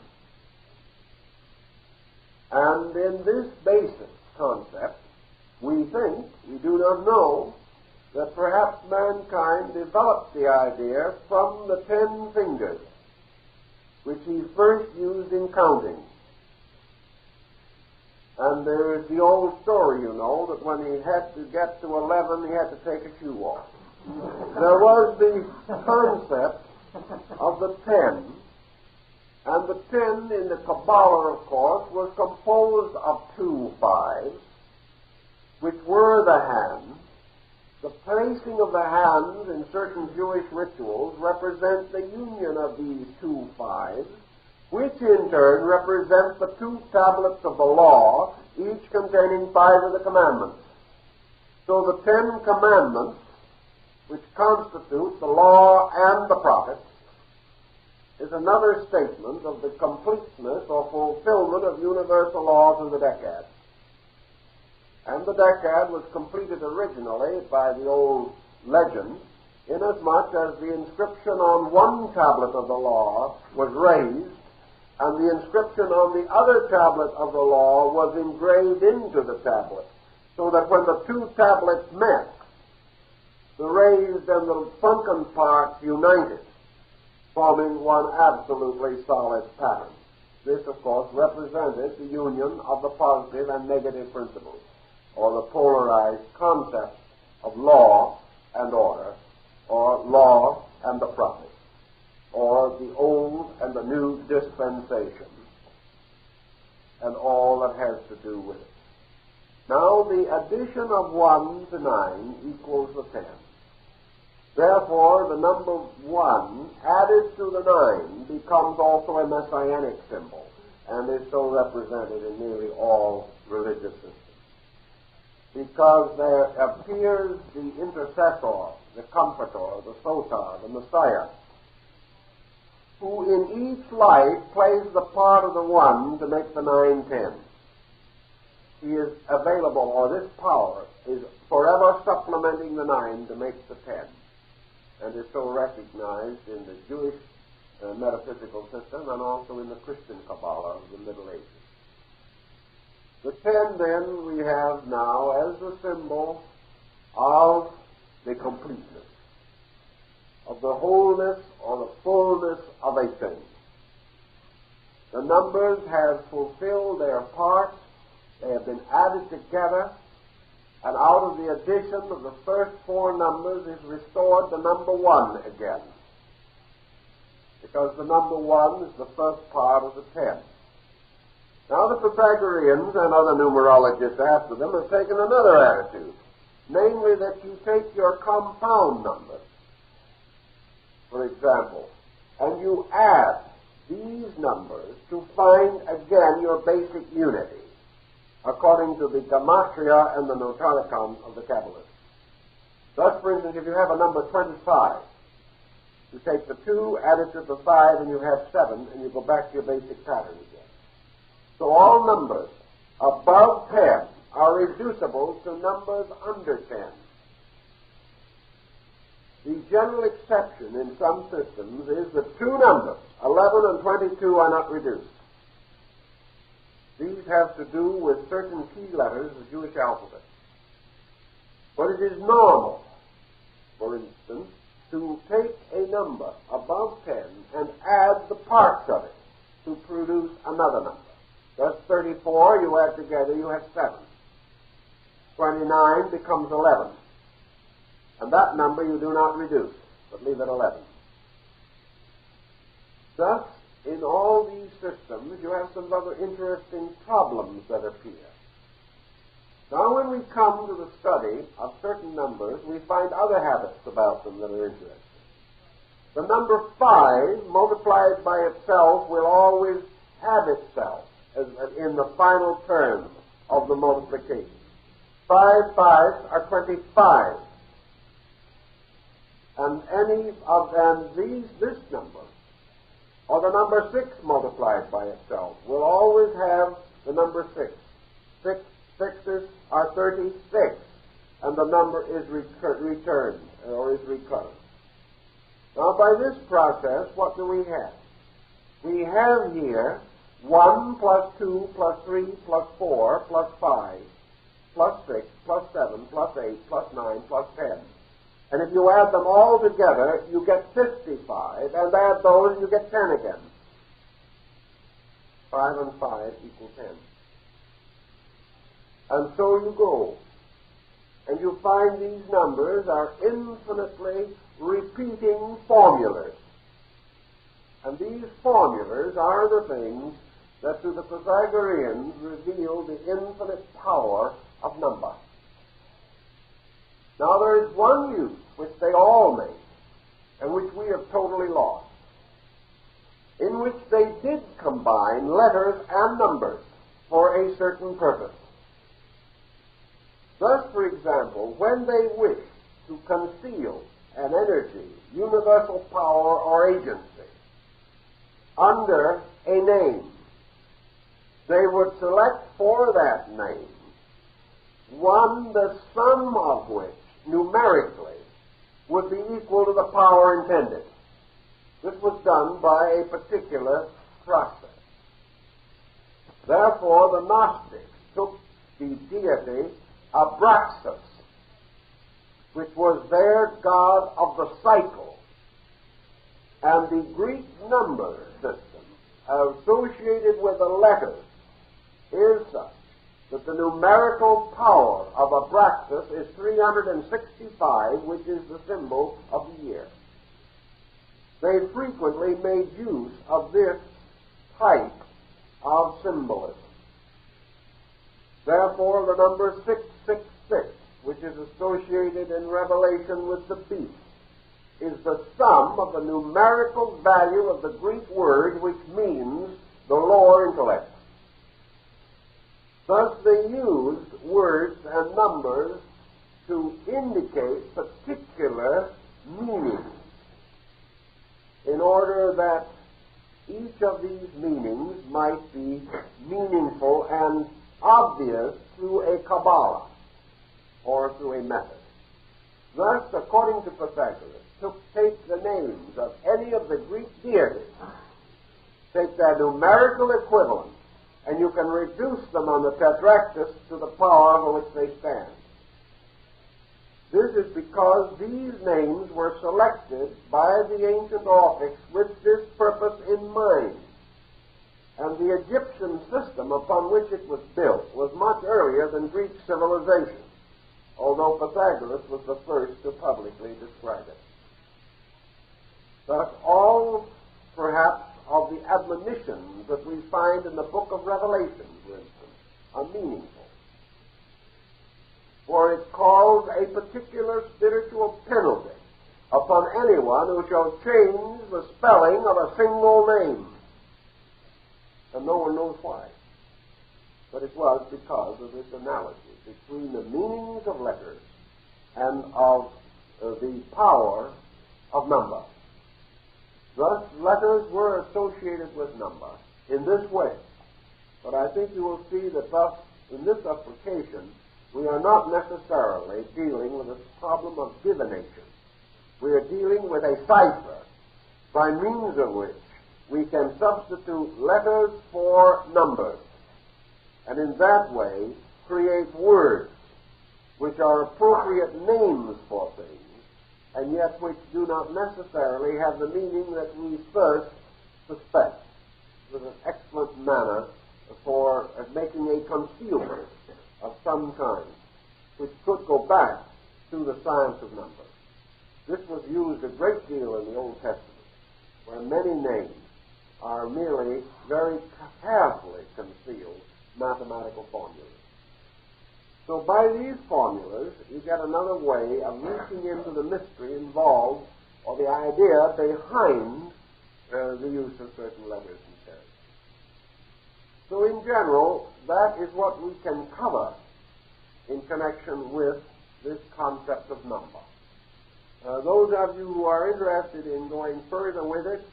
And in this basic concept, we think, we do not know, that perhaps mankind developed the idea from the 10 fingers, which he first used in counting. And there is the old story, you know, that when he had to get to 11, he had to take a shoe off. There was the concept of the 10, and the 10 in the Kabbalah, of course, was composed of 2 5s, which were the hands. The placing of the hands in certain Jewish rituals represents the union of these 2 5s, which in turn represent the 2 tablets of the law, each containing 5 of the commandments. So the 10 commandments, which constitute the law and the prophets, is another statement of the completeness or fulfillment of universal laws of the Decad. And the Decad was completed originally by the old legend, inasmuch as the inscription on one tablet of the law was raised, and the inscription on the other tablet of the law was engraved into the tablet, so that when the two tablets met, the raised and the sunken parts united, forming one absolutely solid pattern. This, of course, represented the union of the positive and negative principles, or the polarized concepts of law and order, or law and the prophet, or the old and the new dispensation, and all that has to do with it. Now, the addition of 1 to 9 equals the 10. Therefore, the number 1 added to the 9 becomes also a messianic symbol, and is so represented in nearly all religious systems. Because there appears the intercessor, the comforter, the soter, the Messiah, who in each life plays the part of the 1 to make the 9 10. He is available, or this power is forever supplementing the 9 to make the 10, and is so recognized in the Jewish metaphysical system and also in the Christian Kabbalah of the Middle Ages. The 10, then, we have now as the symbol of the completeness, of the wholeness or the fullness of a thing. The numbers have fulfilled their parts. They have been added together, and out of the addition of the first 4 numbers is restored the number 1 again, because the number 1 is the first part of the 10. Now the Pythagoreans and other numerologists after them have taken another attitude, namely that you take your compound numbers, for example, and you add these numbers to find again your basic unity, according to the gematria and the notalicon of the Kabbalists. Thus, for instance, if you have a number 25, you take the 2, add it to the 5, and you have 7, and you go back to your basic pattern again. So all numbers above 10 are reducible to numbers under 10. The general exception in some systems is that 2 numbers, 11 and 22, are not reduced. These have to do with certain key letters of the Jewish alphabet. But it is normal, for instance, to take a number above 10 and add the parts of it to produce another number. Thus 34, you add together, you have 7. 29 becomes 11. And that number you do not reduce, but leave at 11. Thus, in all these systems, you have some other interesting problems that appear. Now, when we come to the study of certain numbers, we find other habits about them that are interesting. The number 5, multiplied by itself, will always have itself as in the final term of the multiplication. 5 5s are 25. And this number, or the number 6 multiplied by itself, will always have the number 6. 6 sixes are 36, and the number is returned, or is recurrent. Now, by this process, what do we have? We have here 1 plus 2 plus 3 plus 4 plus 5 plus 6 plus 7 plus 8 plus 9 plus 10. And if you add them all together, you get 55, and add those, you get 10 again. 5 and 5 equal 10. And so you go. And you find these numbers are infinitely repeating formulas. And these formulas are the things that to the Pythagoreans reveal the infinite power of number. Now there is one use which they all made, and which we have totally lost, in which they did combine letters and numbers for a certain purpose. Thus, for example, when they wished to conceal an energy, universal power, or agency under a name, they would select for that name one the sum of which numerically would be equal to the power intended. This was done by a particular process. Therefore, the Gnostics took the deity Abraxas, which was their god of the cycle, and the Greek number system associated with the letters is such that the numerical power of Abraxas is 365, which is the symbol of the year. They frequently made use of this type of symbolism. Therefore, the number 666, which is associated in Revelation with the beast, is the sum of the numerical value of the Greek word, which means the lower intellect. Thus, they used words and numbers to indicate particular meanings, in order that each of these meanings might be meaningful and obvious through a Kabbalah or through a method. Thus, according to Pythagoras, take the names of any of the Greek deities, take their numerical equivalent, and you can reduce them on the tetractys to the power for which they stand. This is because these names were selected by the ancient Orphics with this purpose in mind. And the Egyptian system upon which it was built was much earlier than Greek civilization, although Pythagoras was the first to publicly describe it. Thus, all, perhaps, of the admonitions that we find in the book of Revelation, for instance, are meaningful. For it calls a particular spiritual penalty upon anyone who shall change the spelling of a single name. And no one knows why. But it was because of this analogy between the meanings of letters and of the power of number. Thus, letters were associated with number in this way. But I think you will see that thus, in this application, we are not necessarily dealing with a problem of divination. We are dealing with a cipher by means of which we can substitute letters for numbers, and in that way create words which are appropriate names for things, and yet which do not necessarily have the meaning that we first suspect. It was an excellent manner for making a concealment of some kind, which could go back to the science of numbers. This was used a great deal in the Old Testament, where many names are merely very carefully concealed mathematical formulas. So by these formulas, you get another way of reaching into the mystery involved, or the idea behind the use of certain letters and characters. So in general, that is what we can cover in connection with this concept of number. Those of you who are interested in going further with it,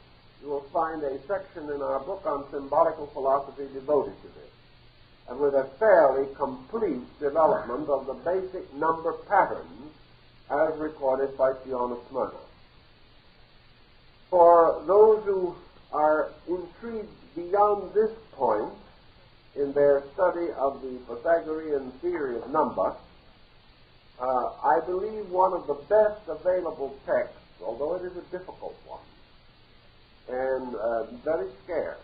you will find a section in our book on symbolical philosophy devoted to this, and with a fairly complete development of the basic number patterns as recorded by Theon of Smyrna. For those who are intrigued beyond this point in their study of the Pythagorean theory of number, I believe one of the best available texts, although it is a difficult one and very scarce,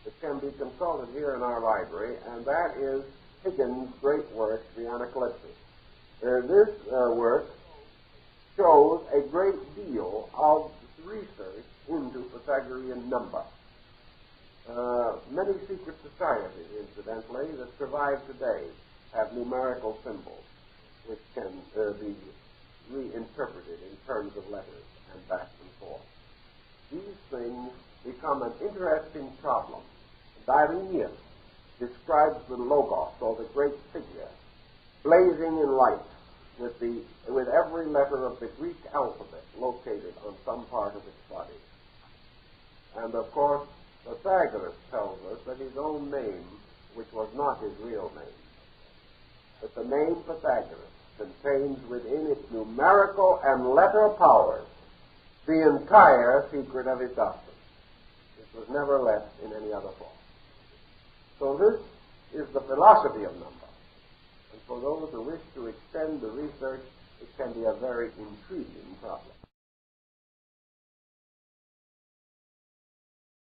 it can be consulted here in our library, and that is Higgins' great work, The Anacalypsis. This work shows a great deal of research into Pythagorean number. Many secret societies, incidentally, that survive today have numerical symbols which can be reinterpreted in terms of letters and back and forth. These things become an interesting problem. Dionysius describes the Logos, or the great figure, blazing in light with every letter of the Greek alphabet located on some part of its body. And of course, Pythagoras tells us that his own name, which was not his real name, that the name Pythagoras contains within its numerical and letter powers the entire secret of his doctrine. It was never left in any other form. So this is the philosophy of number. And for those who wish to extend the research, it can be a very intriguing problem.